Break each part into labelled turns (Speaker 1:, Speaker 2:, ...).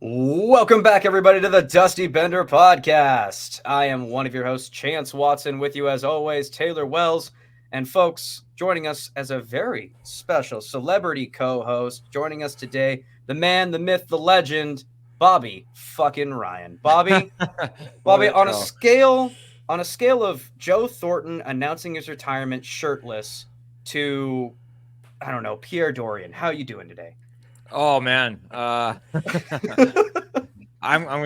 Speaker 1: Welcome back, everybody, to the Dusty Bender Podcast. I am one of your hosts, Chance Watson, with you as always, Taylor Wells. And folks, joining us as a very special celebrity co-host, joining us today, the man, the myth, the legend, Bobby fucking Ryan. Bobby, on a scale of Joe Thornton announcing his retirement shirtless to, I don't know, Pierre Dorian, how are you doing today?
Speaker 2: Oh man, I'm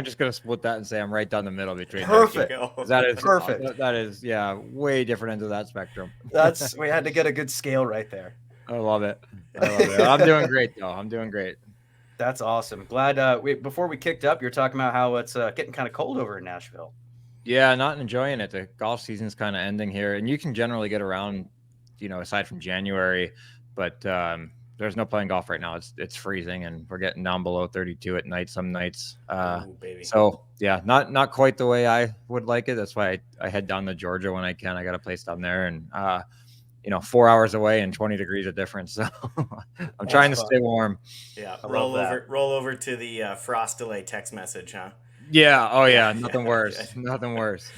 Speaker 2: just gonna split that and say I'm right down the middle between
Speaker 1: Perfect.
Speaker 2: That is
Speaker 1: perfect.
Speaker 2: That is way different ends of that spectrum.
Speaker 1: We had to get a good scale right there.
Speaker 2: I love it. I'm doing great though. I'm doing great.
Speaker 1: That's awesome. Glad. Before we kicked up, you're talking about how it's getting kind of cold over in Nashville.
Speaker 2: Yeah, not enjoying it. The golf season's kind of ending here, and you can generally get around, aside from January, but there's no playing golf right now. It's freezing, and we're getting down below 32 at night some nights.
Speaker 1: Baby.
Speaker 2: So yeah, not quite the way I would like it. That's why I head down to Georgia when I can. I got a place down there, and 4 hours away and 20 degrees of difference. So I'm trying to stay warm.
Speaker 3: Yeah, roll over to the frost delay text message, huh?
Speaker 2: Yeah. Oh yeah. Nothing worse. Nothing worse.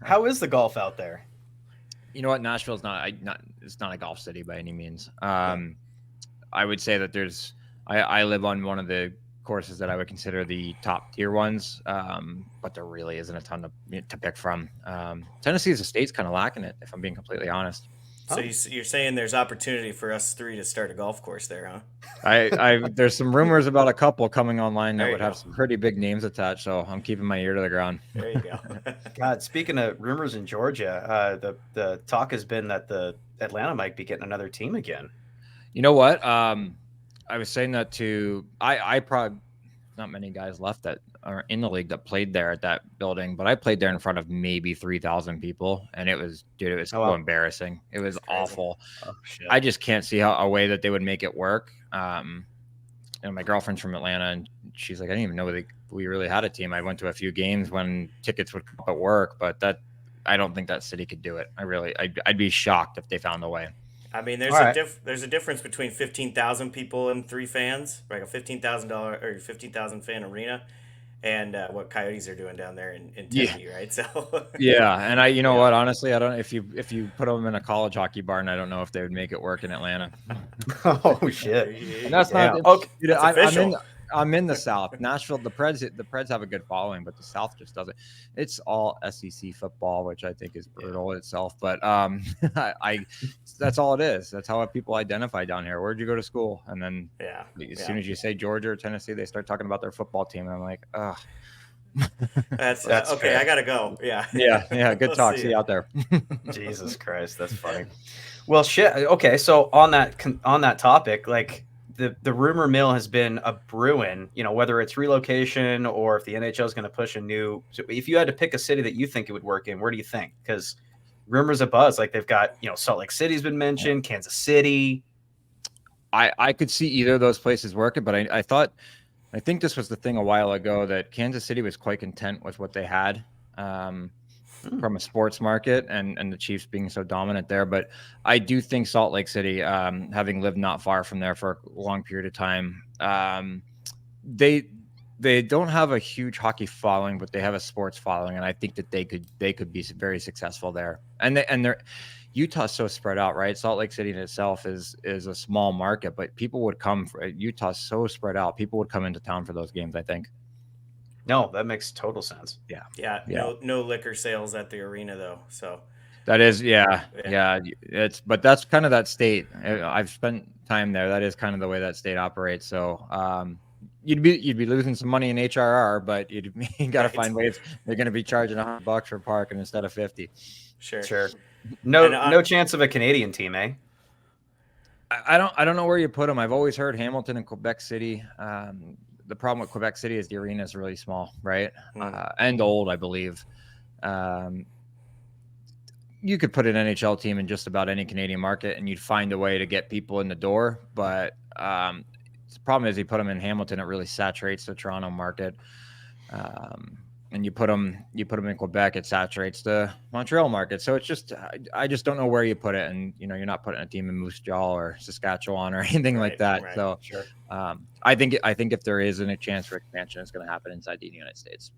Speaker 1: How is the golf out there?
Speaker 2: You know what? Nashville's it's not a golf city by any means. I would say that I live on one of the courses that I would consider the top tier ones, but there really isn't a ton to pick from. Tennessee as a state's kind of lacking it, if I'm being completely honest.
Speaker 3: So you're saying there's opportunity for us three to start a golf course there, huh?
Speaker 2: There's some rumors about a couple coming online that would have some pretty big names attached, so I'm keeping my ear to the ground.
Speaker 3: There you go.
Speaker 1: God, speaking of rumors in Georgia, the talk has been that the Atlanta might be getting another team again.
Speaker 2: You know what? I was saying that to I probably not many guys left that are in the league that played there at that building, but I played there in front of maybe 3,000 people, and it was so embarrassing. It was awful.
Speaker 1: Oh, shit.
Speaker 2: I just can't see a way that they would make it work. And my girlfriend's from Atlanta, and she's like, I didn't even know we really had a team. I went to a few games when tickets would come up at work, but I don't think that city could do it. I'd be shocked if they found a way.
Speaker 3: I mean, there's a difference between 15,000 people and 3 fans, like a $15,000 or 15,000 fan arena, and what Coyotes are doing down there in Tennessee, right? So
Speaker 2: yeah, and what? Honestly, I don't. If you put them in a college hocky barn, I don't know if they would make it work in Atlanta.
Speaker 1: Oh shit!
Speaker 2: And that's not
Speaker 1: okay.
Speaker 2: I'm in the South. Nashville, the Preds have a good following, but the South just doesn't. It's all SEC football, which I think is brutal itself. But that's all it is. That's how people identify down here. Where'd you go to school? And then as soon as you say Georgia or Tennessee, they start talking about their football team. And I'm like, ugh.
Speaker 3: That's okay. Fair. I gotta go.
Speaker 2: Yeah. Good talk. See you out there.
Speaker 1: Jesus Christ, that's funny. Well, shit. Okay, so on that topic, like. The rumor mill has been a brewing, whether it's relocation or if the NHL is going to push a new. So if you had to pick a city that you think it would work in, where do you think? Because rumors of buzz, like they've got, Salt Lake City's been mentioned, Kansas City.
Speaker 2: I could see either of those places working, but I think this was the thing a while ago that Kansas City was quite content with what they had. From a sports market and the Chiefs being so dominant there. But I do think Salt Lake City, having lived not far from there for a long period of time, they don't have a huge hockey following, but they have a sports following. And I think that they could be very successful there. And they're Utah's so spread out, right? Salt Lake City in itself is a small market, but people would come for Utah's so spread out. People would come into town for those games, I think.
Speaker 1: No, that makes total sense.
Speaker 3: Yeah. No liquor sales at the arena though. So
Speaker 2: that is, yeah. But that's kind of that state. I've spent time there. That is kind of the way that state operates. So you'd be losing some money in HRR, but you got to find ways. They're going to be charging $100 for parking instead of 50.
Speaker 1: Sure. No chance of a Canadian team, eh?
Speaker 2: I don't know where you put them. I've always heard Hamilton and Quebec City. The problem with Quebec City is the arena is really small, right? And old, I believe. You could put an NHL team in just about any Canadian market and you'd find a way to get people in the door. But the problem is you put them in Hamilton, it really saturates the Toronto market. And you put them in Quebec, it saturates the Montreal market. So it's just, I just don't know where you put it. And, you're not putting a team in Moose Jaw or Saskatchewan or anything like that.
Speaker 3: Right.
Speaker 2: So
Speaker 1: sure.
Speaker 2: I think if there isn't a chance for expansion, it's going to happen inside the United States.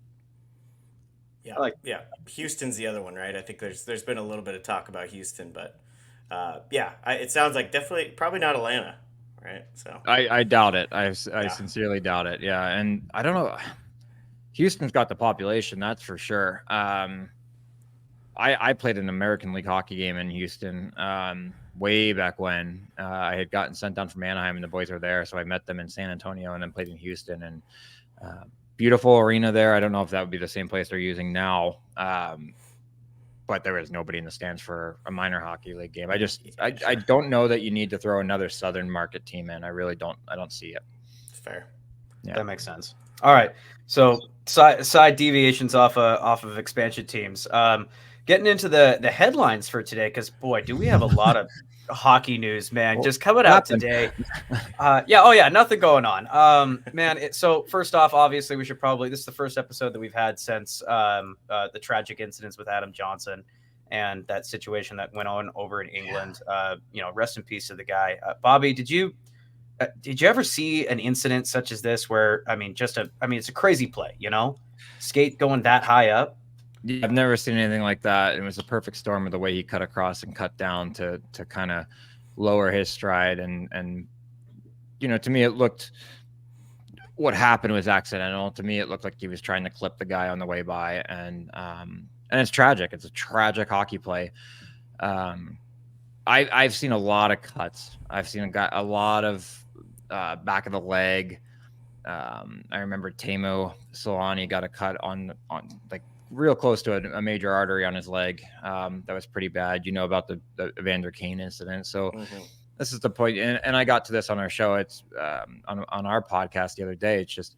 Speaker 3: Yeah. Houston's the other one, right? I think there's been a little bit of talk about Houston, but it sounds like definitely probably not Atlanta, right? So
Speaker 2: I doubt it. I sincerely doubt it. Yeah, and I don't know. Houston's got the population, that's for sure. I played an American League hockey game in Houston way back when. I had gotten sent down from Anaheim, and the boys were there, so I met them in San Antonio and then played in Houston. And beautiful arena there. I don't know if that would be the same place they're using now, but there was nobody in the stands for a minor hockey league game. I don't know that you need to throw another Southern market team in. I really don't. I don't see it.
Speaker 3: It's fair.
Speaker 1: Yeah, that makes sense. All right, so side deviations off of expansion teams. Getting into the headlines for today, because boy, do we have a lot of hockey news, man, just coming out today. Nothing going on. Man, so first off, obviously we should this is the first episode that we've had since the tragic incidents with Adam Johnson and that situation that went on over in England. Rest in peace to the guy. Bobby, did you ever see an incident such as this where, it's a crazy play, skate going that high up?
Speaker 2: Yeah, I've never seen anything like that. It was a perfect storm of the way he cut across and cut down to kind of lower his stride. And to me, it looked, what happened was accidental. To me, it looked like he was trying to clip the guy on the way by. And it's tragic. It's a tragic hockey play. I've seen a lot of cuts. I've seen a lot of back of the leg. I remember Teemu Solani got a cut on like real close to a major artery on his leg. That was pretty bad. You know about the Evander Kane incident. So this is the point. And I got to this on our show. It's on our podcast the other day. It's just,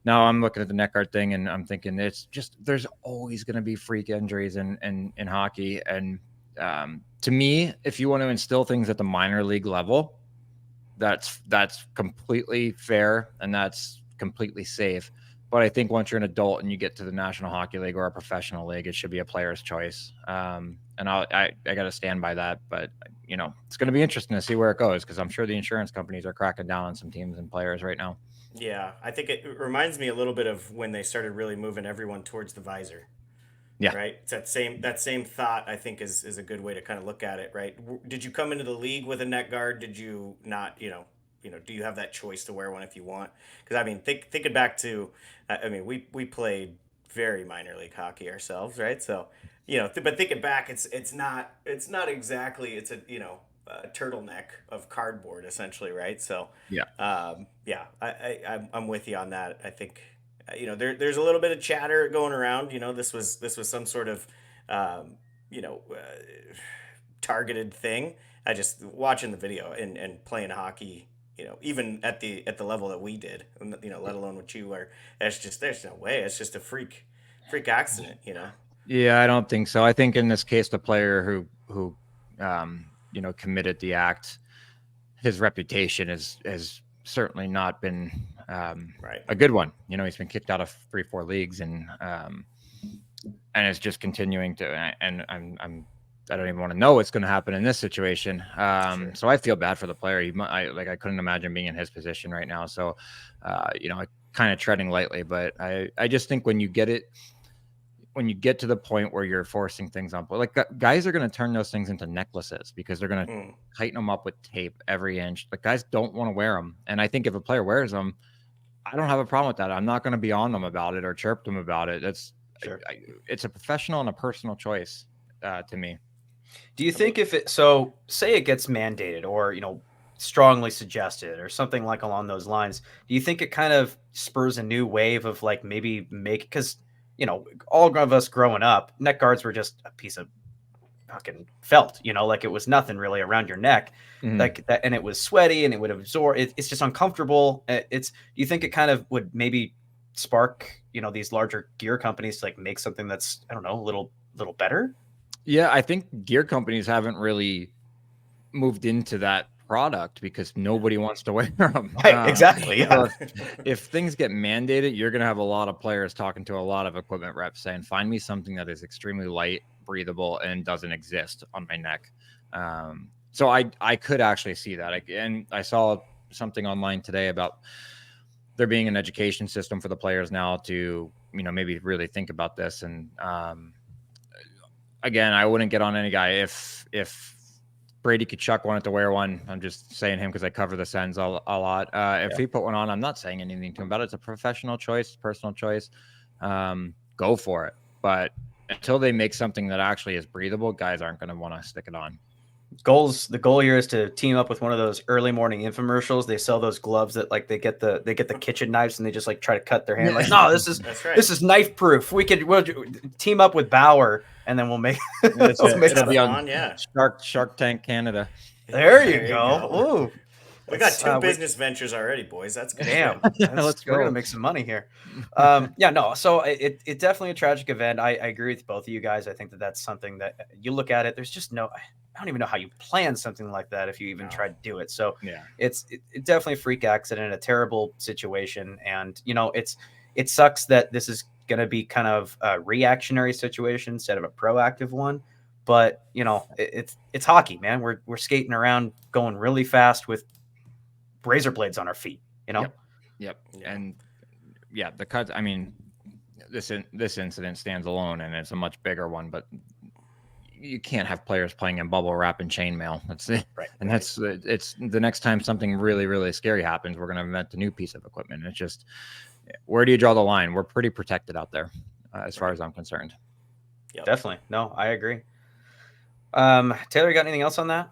Speaker 2: now I'm looking at the neck guard thing and I'm thinking it's just, there's always going to be freak injuries in hockey. And to me, if you want to instill things at the minor league level, that's completely fair and that's completely safe. But I think once you're an adult and you get to the National Hockey League or a professional league, it should be a player's choice. And I got to stand by that. But, it's going to be interesting to see where it goes because I'm sure the insurance companies are cracking down on some teams and players right now.
Speaker 3: Yeah, I think it reminds me a little bit of when they started really moving everyone towards the visor.
Speaker 2: Yeah.
Speaker 3: Right. It's that same thought, I think, is a good way to kind of look at it. Right. Did you come into the league with a neck guard? Did you not? Do you have that choice to wear one if you want? Because thinking back to, we played very minor league hockey ourselves, right? So, but thinking back, it's not exactly, it's a turtleneck of cardboard essentially, right? So I'm with you on that. I think there's a little bit of chatter going around. This was some sort of targeted thing. I just watching the video and playing hockey. Even at the level that we did, let alone what you were, there's no way. It's just a freak accident,
Speaker 2: Yeah, I don't think so. I think in this case, the player who committed the act, his reputation has certainly not been a good one. He's been kicked out of 3-4 leagues and it's just continuing to, and I don't even want to know what's going to happen in this situation. Sure. So I feel bad for the player. I couldn't imagine being in his position right now. So, I kind of treading lightly, but I just think when you get to the point where you're forcing things on, like guys are going to turn those things into necklaces because they're going to tighten them up with tape every inch. Like guys don't want to wear them. And I think if a player wears them, I don't have a problem with that. I'm not going to be on them about it or chirp them about it. That's sure. It's a professional and a personal choice to me.
Speaker 1: Do you think say it gets mandated or, strongly suggested or something like along those lines, do you think it kind of spurs a new wave of like maybe because, all of us growing up, neck guards were just a piece of fucking felt, like it was nothing really around your neck, like that, and it was sweaty and it would absorb. It's just uncomfortable. Do you think it kind of would maybe spark, these larger gear companies to like make something that's, I don't know, a little better?
Speaker 2: Yeah, I think gear companies haven't really moved into that product because nobody wants to wear them.
Speaker 1: Exactly. Yeah.
Speaker 2: If things get mandated, you're going to have a lot of players talking to a lot of equipment reps saying, find me something that is extremely light, breathable, and doesn't exist on my neck. So I could actually see that. And I saw something online today about there being an education system for the players now to, maybe really think about this. And again, I wouldn't get on any guy if Brady Tkachuk wanted to wear one. I'm just saying him because I cover the Sens a lot. If he put one on, I'm not saying anything to him about it. It's a professional choice, personal choice. Go for it. But until they make something that actually is breathable, guys aren't going to want to stick it on.
Speaker 1: The goal here is to team up with one of those early morning infomercials. They sell those gloves that like they get the kitchen knives and they just like try to cut their hand. Like, no, this is knife proof. We'll team up with Bauer and then we'll make
Speaker 2: it'll be on Shark Tank Canada.
Speaker 1: There you go. Ooh.
Speaker 3: We got two business ventures already, boys. That's good.
Speaker 1: Damn.
Speaker 2: Let's go.
Speaker 1: We're gonna make some money here. So it definitely a tragic event. I agree with both of you guys. I think that's something that you look at it. There's just I don't even know how you plan something like that if you even try to do it. So it's definitely a freak accident, a terrible situation, and it sucks that this is going to be kind of a reactionary situation instead of a proactive one. But it's hockey, man. We're skating around, going really fast with razor blades on our feet.
Speaker 2: Yep. And the cut. I mean, this incident stands alone, and it's a much bigger one, but you can't have players playing in bubble wrap and chainmail. That's it.
Speaker 1: Right.
Speaker 2: And it's the next time something really, really scary happens, we're going to invent a new piece of equipment. It's just, where do you draw the line? We're pretty protected out there, as far as I'm concerned.
Speaker 1: Yep. Definitely. No, I agree. Taylor, you got anything else on that?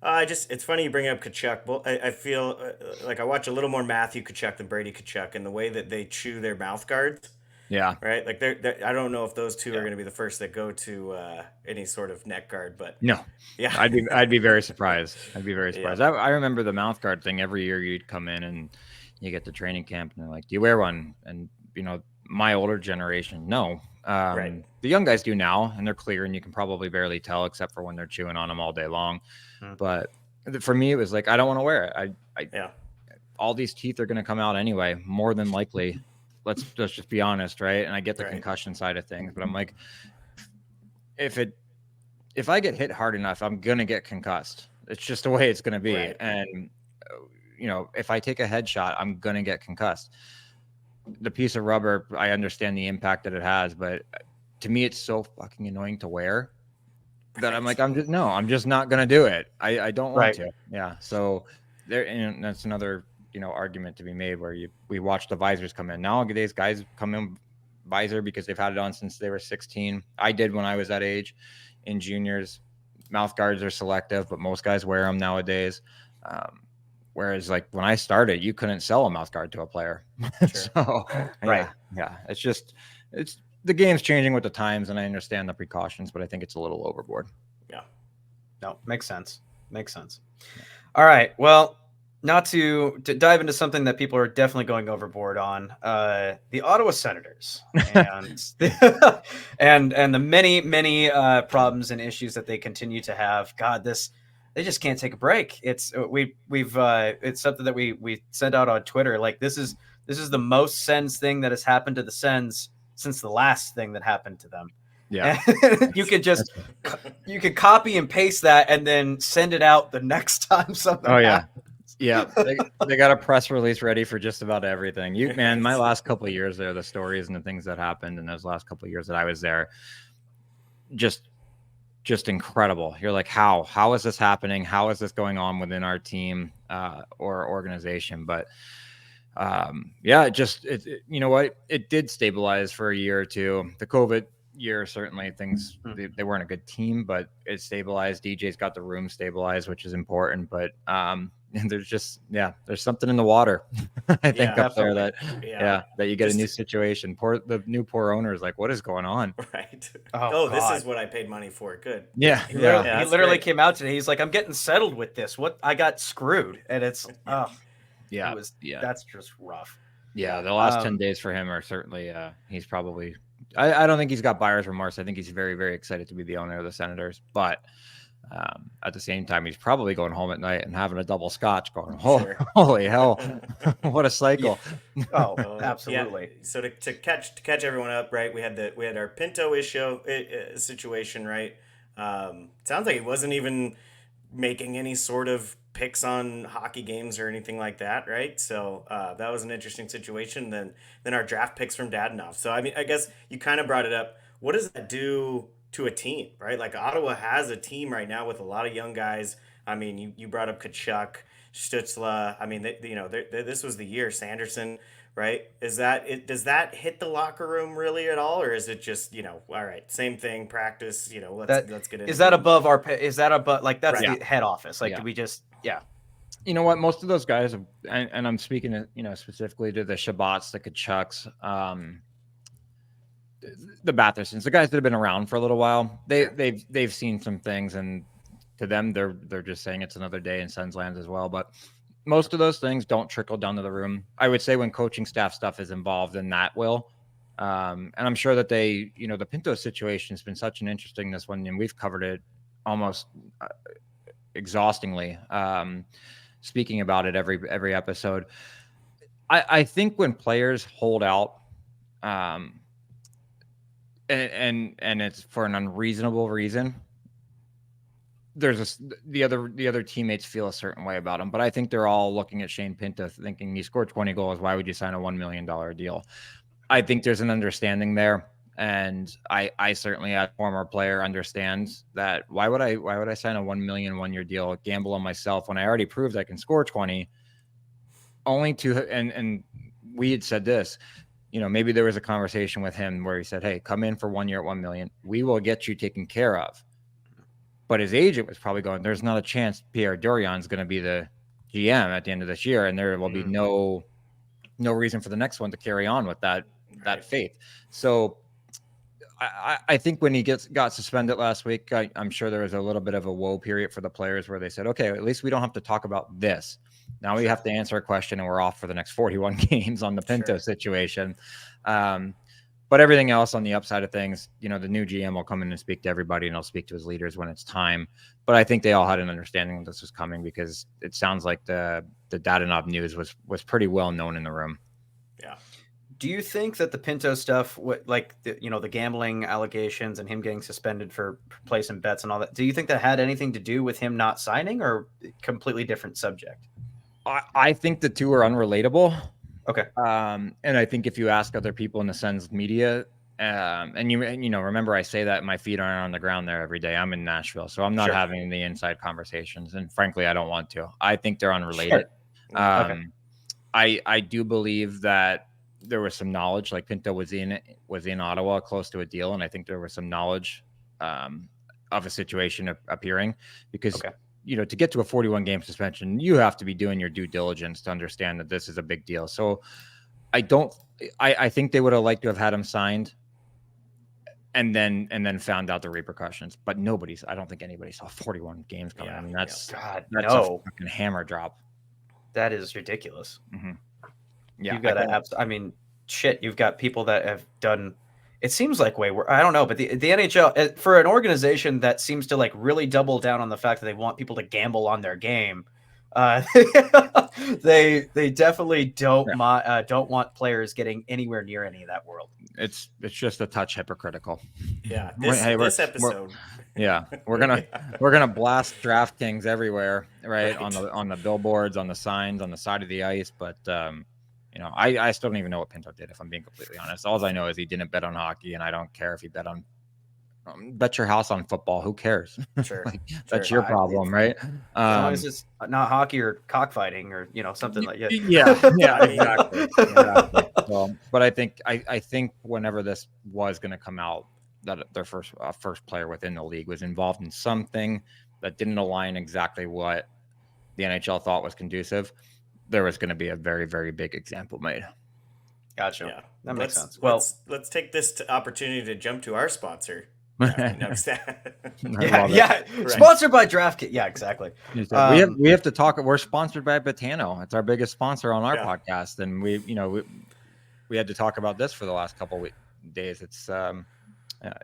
Speaker 3: It's funny you bring up Tkachuk. Well, I feel like I watch a little more Matthew Tkachuk than Brady Tkachuk, and the way that they chew their mouth guards.
Speaker 2: Yeah.
Speaker 3: Right. Like I don't know if those two are going to be the first that go to any sort of neck guard, but
Speaker 2: no.
Speaker 3: Yeah.
Speaker 2: I'd be very surprised. Yeah. I remember the mouth guard thing. Every year you'd come in and you get to training camp and they're like, "Do you wear one?" And my older generation, no.
Speaker 3: Right.
Speaker 2: The young guys do now, and they're clear, and you can probably barely tell except for when they're chewing on them all day long. Mm-hmm. But for me, it was like, I don't want to wear it. All these teeth are going to come out anyway, more than likely. Let's just be honest, right? And I get the concussion side of things, but I'm like, if I get hit hard enough, I'm gonna get concussed. It's just the way it's gonna be. Right. And if I take a headshot, I'm gonna get concussed. The piece of rubber, I understand the impact that it has, but to me, it's so fucking annoying to wear that I'm like, I'm just not gonna do it. I don't want to. Yeah. So there, and that's another argument to be made where we watch the visors come in. Nowadays, guys come in visor because they've had it on since they were 16. I did when I was that age in juniors. Mouth guards are selective, but most guys wear them nowadays. Whereas like when I started, you couldn't sell a mouth guard to a player. Sure. So, yeah. It's the game's changing with the times, and I understand the precautions, but I think it's a little overboard.
Speaker 3: Yeah.
Speaker 1: No, makes sense. All right. Well, not to dive into something that people are definitely going overboard on, the Ottawa Senators and the many problems and issues that they continue to have. God, they just can't take a break. It's it's something that we sent out on Twitter. Like this is the most Sens thing that has happened to the Sens since the last thing that happened to them.
Speaker 2: Yeah,
Speaker 1: you could copy and paste that and then send it out the next time something.
Speaker 2: Oh yeah.
Speaker 1: happens.
Speaker 2: Yeah, they got a press release ready for just about everything. My last couple of years there, the stories and the things that happened in those last couple of years that I was there, just incredible. You're like, how is this happening? How is this going on within our team or organization? But you know what? It did stabilize for a year or two. The COVID year, certainly things, they weren't a good team, but it stabilized. DJ's got the room stabilized, which is important. But and there's something in the water. I think up there that you get a new situation. The new owner is like, what is going on?
Speaker 3: Right. Oh, this is what I paid money for. Good.
Speaker 2: Yeah.
Speaker 1: He literally came out today. He's like, I'm getting settled with this. What I got screwed, and it's that's just rough.
Speaker 2: Yeah, the last 10 days for him are certainly he's probably. I don't think he's got buyer's remorse. I think he's very, very excited to be the owner of the Senators, but. At the same time, he's probably going home at night and having a double scotch going, holy hell, what a cycle.
Speaker 1: Yeah. Oh, absolutely.
Speaker 3: Yeah. So to catch everyone up, right, we had our Pinto situation, right? Sounds like he wasn't even making any sort of picks on hockey games or anything like that, right? So that was an interesting situation. Then our draft picks from Dadanov. So I mean, I guess you kind of brought it up. What does that do to a team, right? Like Ottawa has a team right now with a lot of young guys. I mean, you brought up Kachuk, Stutzla. I mean, this was the year Sanderson, right? Is that it? Does that hit the locker room really at all, or is it just all right, same thing, practice?
Speaker 1: That
Speaker 3: Let's get
Speaker 1: is
Speaker 3: into
Speaker 1: that
Speaker 3: it.
Speaker 1: above our is that above like that's
Speaker 3: Right.
Speaker 1: the head office? Like,
Speaker 2: Yeah.
Speaker 1: do we just
Speaker 2: You know what? Most of those guys, have, and I'm speaking, specifically to the Shabbats, the Kachucks, the Bathersons, the guys that have been around for a little while. They've seen some things, and to them, they're just saying it's another day in Sens lands as well. But most of those things don't trickle down to the room. I would say when coaching staff stuff is involved, then that will. And I'm sure that the Pinto situation has been such an interesting this one, and we've covered it almost exhaustingly. Speaking about it every episode. I think when players hold out, and it's for an unreasonable reason, the other teammates feel a certain way about him. But I think they're all looking at Shane Pinto thinking he scored 20 goals. Why would you sign a $1 million deal? I think there's an understanding there. And I certainly, as a former player, understand that why would I sign a $1 million 1 year deal, gamble on myself when I already proved I can score 20, only to and we had said this, maybe there was a conversation with him where he said, hey, come in for 1 year at $1 million. We will get you taken care of. But his agent was probably going, there's not a chance Pierre Dorian's going to be the GM at the end of this year. And there will be no reason for the next one to carry on with that faith. So I think when he got suspended last week, I'm sure there was a little bit of a woe period for the players where they said, okay, at least we don't have to talk about this. Now we have to answer a question and we're off for the next 41 games on the Pinto situation. But everything else on the upside of things, the new GM will come in and speak to everybody and he'll speak to his leaders when it's time. But I think they all had an understanding that this was coming because it sounds like the Dadanov news was pretty well known in the room.
Speaker 3: Yeah.
Speaker 1: Do you think that the Pinto stuff, the gambling allegations and him getting suspended for placing bets and all that, do you think that had anything to do with him not signing, or completely different subject?
Speaker 2: I think the two are unrelatable.
Speaker 1: Okay.
Speaker 2: And I think if you ask other people in the Sens media, and remember I say that my feet aren't on the ground there every day. I'm in Nashville, so I'm not having the inside conversations, and frankly, I don't want to. I think they're unrelated.
Speaker 1: Okay.
Speaker 2: I do believe that there was some knowledge, like Pinto was in Ottawa close to a deal, and I think there was some knowledge of a situation appearing because to get to a 41 game suspension, you have to be doing your due diligence to understand that this is a big deal. So I think they would have liked to have had him signed and then found out the repercussions, but I don't think anybody saw 41 games coming. I mean, that's a fucking hammer drop.
Speaker 1: That is ridiculous.
Speaker 2: Mm-hmm. Yeah.
Speaker 1: You've got you've got people that have done, it seems like I don't know, but the NHL, for an organization that seems to like really double down on the fact that they want people to gamble on their game, they definitely don't want players getting anywhere near any of that world.
Speaker 2: It's just a touch hypocritical.
Speaker 3: Yeah. This episode.
Speaker 2: We're gonna blast DraftKings everywhere, right? On the billboards, on the signs, on the side of the ice, but I still don't even know what Pinto did, if I'm being completely honest. All I know is he didn't bet on hockey, and I don't care if he bet on bet your house on football. Who cares?
Speaker 3: Sure.
Speaker 2: That's your problem, right?
Speaker 1: As long as it's not hockey or cockfighting or something like that.
Speaker 2: Yeah, exactly. Well, but I think whenever this was going to come out, that their first player within the league was involved in something that didn't align exactly what the NHL thought was conducive, there was going to be a very, very big example made.
Speaker 1: Gotcha.
Speaker 3: Yeah,
Speaker 1: that makes sense. Well,
Speaker 3: let's take this opportunity to jump to our sponsor.
Speaker 1: Sponsored by DraftKings. Yeah, exactly.
Speaker 2: We have to talk. We're sponsored by Botano. It's our biggest sponsor on our podcast, and we had to talk about this for the last couple days.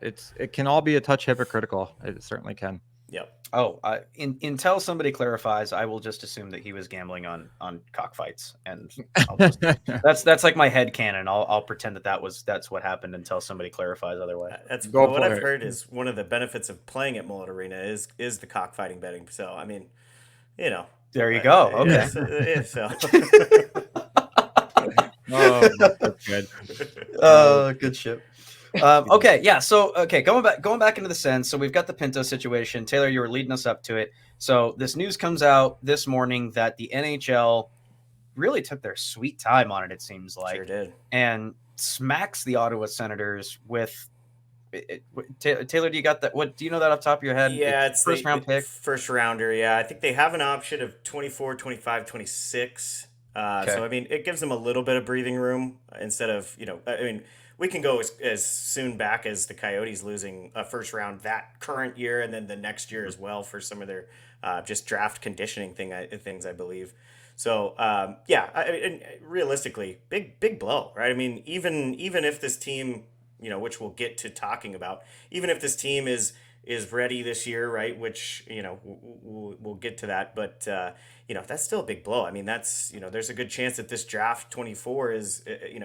Speaker 2: It can all be a touch hypocritical. It certainly can.
Speaker 3: Yep.
Speaker 1: Oh, until somebody clarifies, I will just assume that he was gambling on cockfights, and that's like my head canon. I'll pretend that's what happened until somebody clarifies otherwise.
Speaker 3: That's what I've heard is one of the benefits of playing at Mullet Arena is the cockfighting betting. So I mean,
Speaker 1: There you go. Okay.
Speaker 3: So.
Speaker 2: Oh, that's good.
Speaker 1: Good ship. Okay, yeah. So, okay, going back into the Sens. So we've got the Pinto situation. Taylor, you were leading us up to it. So this news comes out this morning that the NHL really took their sweet time on it. It seems like
Speaker 3: Sure did.
Speaker 1: and smacks the Ottawa Senators with. Taylor, do you got that? What do you know that off the top of your head?
Speaker 3: Yeah,
Speaker 1: It's
Speaker 3: it's
Speaker 1: first round
Speaker 3: the
Speaker 1: pick.
Speaker 3: first rounder. Yeah, I think they have an option of 24, 25, 26.
Speaker 1: Okay.
Speaker 3: So, I mean, it gives them a little bit of breathing room instead of, I mean, we can go as soon back as the Coyotes losing a first round that current year and then the next year as well for some of their just draft conditioning things, I believe. So, yeah, and realistically, big blow, right? I mean, even if this team, which we'll get to talking about, even if this team is ready this year, right? Which we'll get to that, but that's still a big blow. I mean, that's there's a good chance that this draft 24 is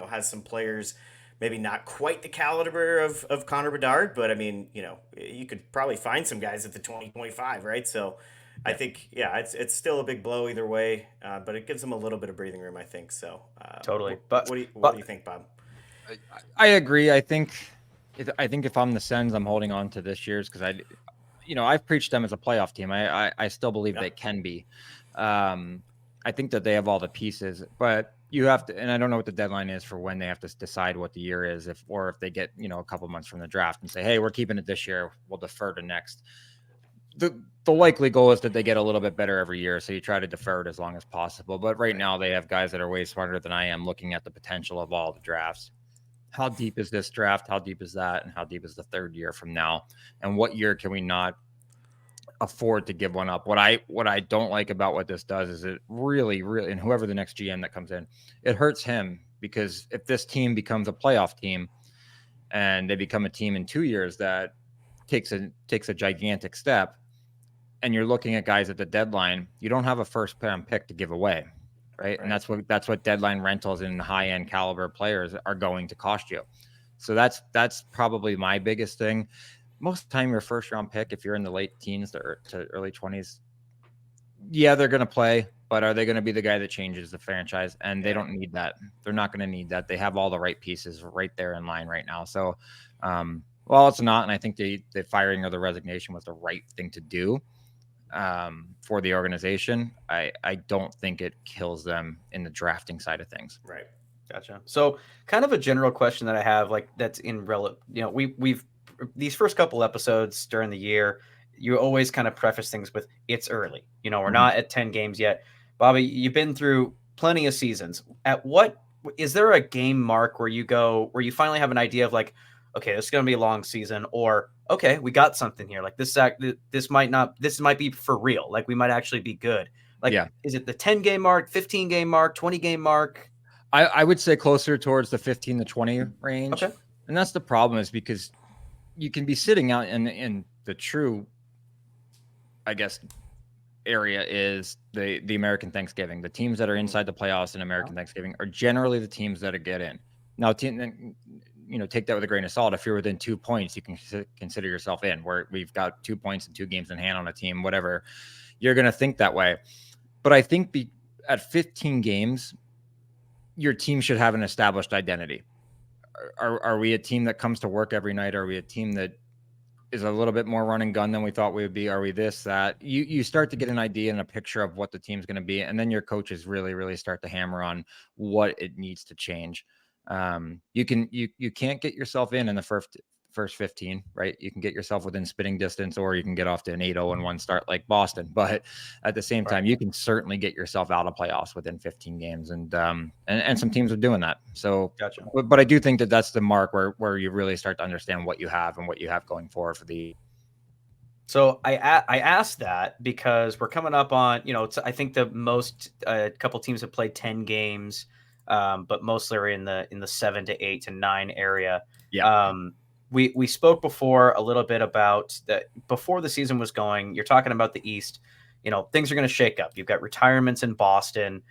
Speaker 3: has some players maybe not quite the caliber of Connor Bedard, but I mean you could probably find some guys at the 2025, right? So I think it's still a big blow either way, but it gives them a little bit of breathing room, I think. So
Speaker 1: Totally.
Speaker 3: what do you think, Bob?
Speaker 2: I agree. I think if I'm the Sens, I'm holding on to this year's because I've preached them as a playoff team. I still believe they can be. I think that they have all the pieces, but you have to, and I don't know what the deadline is for when they have to decide what the year is, if they get a couple months from the draft and say, hey, we're keeping it this year, we'll defer to next. The likely goal is that they get a little bit better every year, so you try to defer it as long as possible. But right now, they have guys that are way smarter than I am, looking at the potential of all the drafts. How deep is this draft? How deep is that? And how deep is the third year from now? And what year can we not afford to give one up? What I don't like about what this does is it really, and whoever the next GM that comes in, it hurts him, because if this team becomes a playoff team and they become a team in 2 years that takes a gigantic step, and you're looking at guys at the deadline, you don't have a first round pick to give away. Right. And that's what deadline rentals and high end caliber players are going to cost you. So that's probably my biggest thing. Most of the time, your first round pick, if you're in the late teens to early 20s, yeah, they're going to play, but are they going to be the guy that changes the franchise? And they don't need that. They're not going to need that. They have all the right pieces right there in line right now. So, well, it's not. And I think the firing or the resignation was the right thing to do for the organization. I don't think it kills them in the drafting side of things.
Speaker 3: Right.
Speaker 1: Gotcha. So kind of a general question that I have, like that's in relevant, we've these first couple episodes during the year, you always kind of preface things with it's early. We're not at 10 games yet. Bobby, you've been through plenty of seasons. At what is there a game mark where you finally have an idea of like, okay, this is going to be a long season, or okay, we got something here. Like this might be for real. Like we might actually be good. Like, is it the 10 game mark, 15 game mark, 20 game mark?
Speaker 2: I would say closer towards the 15 to 20 range.
Speaker 1: Okay.
Speaker 2: And that's the problem, is because you can be sitting out in the true, I guess, area is the American Thanksgiving. The teams that are inside the playoffs in American Thanksgiving are generally the teams that get in. Now, take that with a grain of salt. If you're within 2 points, you can consider yourself in, where we've got 2 points and 2 games in hand on a team, whatever. You're going to think that way. But I think at 15 games, your team should have an established identity. Are we a team that comes to work every night? Are we a team that is a little bit more run and gun than we thought we would be? Are we this, that? You start to get an idea and a picture of what the team's going to be. And then your coaches really, really start to hammer on what it needs to change. You can't get yourself in the first 15, right? You can get yourself within spitting distance, or you can get off to an 8-0-1 start like Boston. But at the same time, you can certainly get yourself out of playoffs within 15 games. And some teams are doing that. So,
Speaker 1: gotcha.
Speaker 2: But I do think that that's the mark where you really start to understand what you have and what you have going forward for the.
Speaker 1: So I asked that because we're coming up on, I think the most couple teams have played 10 games, but mostly are in the 7 to 8 to 9 area.
Speaker 2: Yeah.
Speaker 1: We spoke before a little bit about that before the season was going. You're talking about the East. Things are going to shake up. You've got retirements in Boston.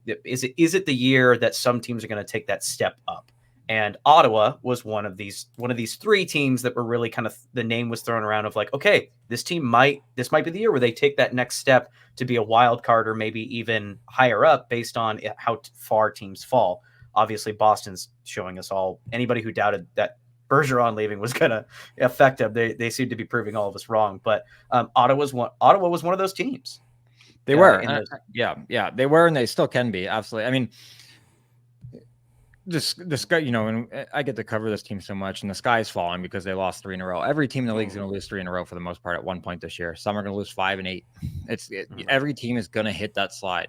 Speaker 1: Is it the year that some teams are going to take that step up? And Ottawa was one of these three teams that were really kind of, the name was thrown around of like, okay, this might be the year where they take that next step to be a wild card or maybe even higher up based on how far teams fall. Obviously, Boston's showing us all, anybody who doubted that Bergeron leaving was going to affect them, they seem to be proving all of us wrong. But Ottawa was one of those teams.
Speaker 2: They were. Yeah, they were, and they still can be. Absolutely. I mean, this guy, and I get to cover this team so much, and the sky's falling because they lost 3 in a row. Every team in the league is going to lose 3 in a row for the most part at one point this year. Some are going to lose 5 and 8. Every team is going to hit that slide.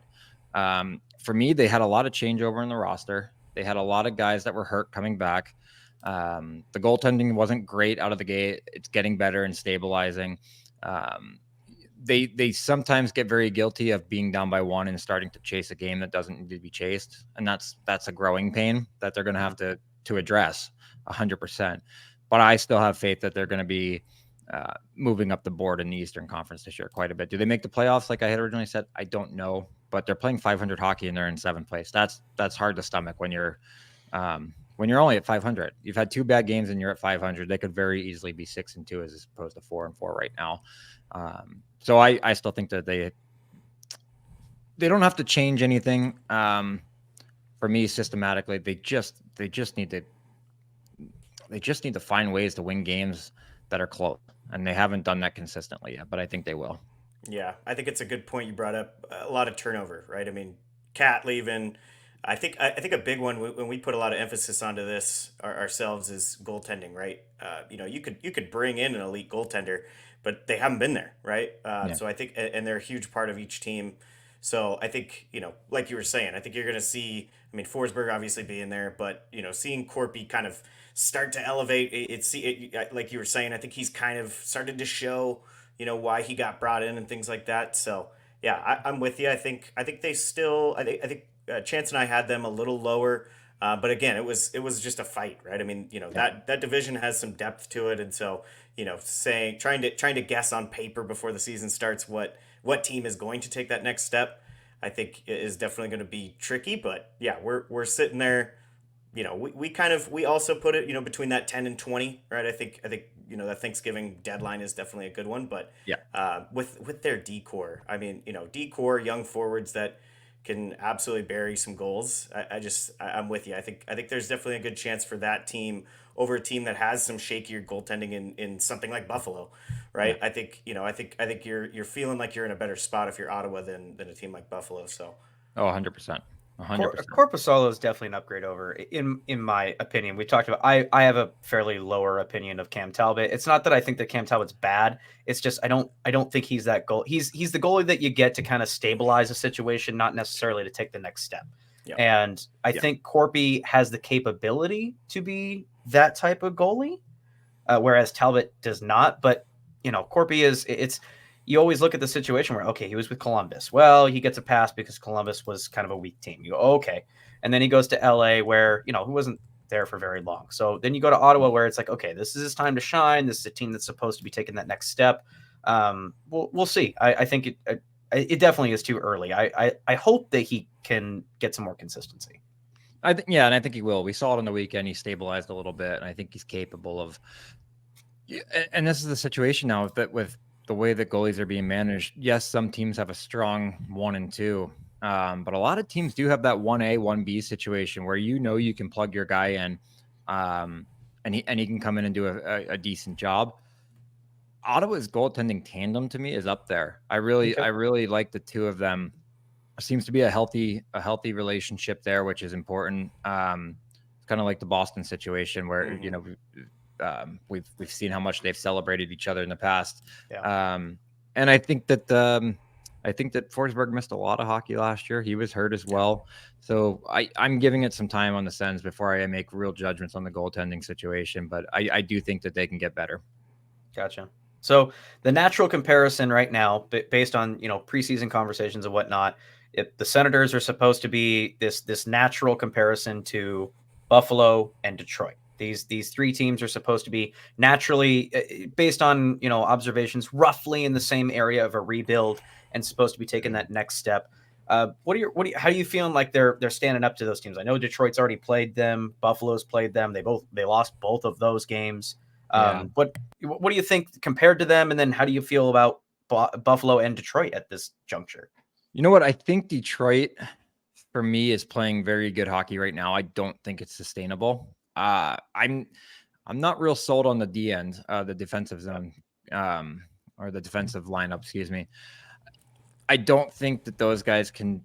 Speaker 2: For me, they had a lot of changeover in the roster. They had a lot of guys that were hurt coming back. The goaltending wasn't great out of the gate. It's getting better and stabilizing. They sometimes get very guilty of being down by 1 and starting to chase a game that doesn't need to be chased. And that's a growing pain that they're going to have to address 100%. But I still have faith that they're going to be moving up the board in the Eastern Conference this year quite a bit. Do they make the playoffs like I had originally said? I don't know, but they're playing 500 hockey and they're in 7th place. That's hard to stomach when you're only at 500. You've had 2 bad games and you're at 500. They could very easily be 6-2 as opposed to 4-4 right now. So I still think that they don't have to change anything. For me, systematically, they just need to find ways to win games that are close, and they haven't done that consistently yet. But I think they will.
Speaker 3: Yeah, I think it's a good point you brought up. A lot of turnover, right? I mean, Cat leaving. I think a big one when we put a lot of emphasis onto this ourselves is goaltending, right? You could bring in an elite goaltender, but they haven't been there, right? So I think, and they're a huge part of each team. So I think, like you were saying, I think you're going to see, I mean, Forsberg obviously being there, but, seeing Corpy kind of start to elevate, like you were saying, I think he's kind of started to show, why he got brought in and things like that. So yeah, I'm with you. I think they still, I think Chance and I had them a little lower. But again, it was just a fight, right? I mean, that division has some depth to it, and so trying to guess on paper before the season starts what team is going to take that next step, I think is definitely going to be tricky. But yeah, we're sitting there. We also put it between that 10 and 20, right? I think that Thanksgiving deadline is definitely a good one. But
Speaker 2: yeah,
Speaker 3: with their decor, I mean decor, young forwards that can absolutely bury some goals. I'm with you. I think there's definitely a good chance for that team over a team that has some shakier goaltending in something like Buffalo, right? Yeah. I think you're feeling like you're in a better spot if you're Ottawa than a team like Buffalo. So
Speaker 2: 100%. 100%.
Speaker 1: Korpisalo is definitely an upgrade over, in my opinion. We talked about, I have a fairly lower opinion of Cam Talbot. It's not that I think that Cam Talbot's bad. It's just I don't think he's that goal. He's the goalie that you get to kind of stabilize a situation, not necessarily to take the next step. Yep. And I think Corpy has the capability to be that type of goalie, whereas Talbot does not. But Corpy it's. You always look at the situation where, okay, he was with Columbus. Well, he gets a pass because Columbus was kind of a weak team. You go, okay. And then he goes to LA where, he wasn't there for very long. So then you go to Ottawa where it's like, okay, this is his time to shine. This is a team that's supposed to be taking that next step. We'll see. I think it definitely is too early. I hope that he can get some more consistency.
Speaker 2: And I think he will. We saw it on the weekend. He stabilized a little bit, and I think he's capable of. And this is the situation now with the way that goalies are being managed. Yes, some teams have a strong 1 and 2, but a lot of teams do have that 1A, 1B situation where you can plug your guy in, and he can come in and do a decent job. Ottawa's goaltending tandem to me is up there. I really like the two of them. There seems to be a healthy relationship there, which is important. It's kind of like the Boston situation where we've seen how much they've celebrated each other in the past. Yeah. And I think that Forsberg missed a lot of hockey last year. He was hurt as well. So I'm giving it some time on the Sens before I make real judgments on the goaltending situation. But I do think that they can get better.
Speaker 1: Gotcha. So the natural comparison right now, based on preseason conversations and whatnot, the Senators are supposed to be this natural comparison to Buffalo and Detroit. These three teams are supposed to be naturally, based on observations, roughly in the same area of a rebuild and supposed to be taking that next step. How do you feeling like they're standing up to those teams? I know Detroit's already played them. Buffalo's played them. They lost both of those games.
Speaker 2: Yeah.
Speaker 1: What do you think compared to them? And then how do you feel about Buffalo and Detroit at this juncture?
Speaker 2: You know what? I think Detroit, for me, is playing very good hockey right now. I don't think it's sustainable. I'm not real sold on the D end, the defensive zone, or the defensive lineup. Excuse me. I don't think that those guys can,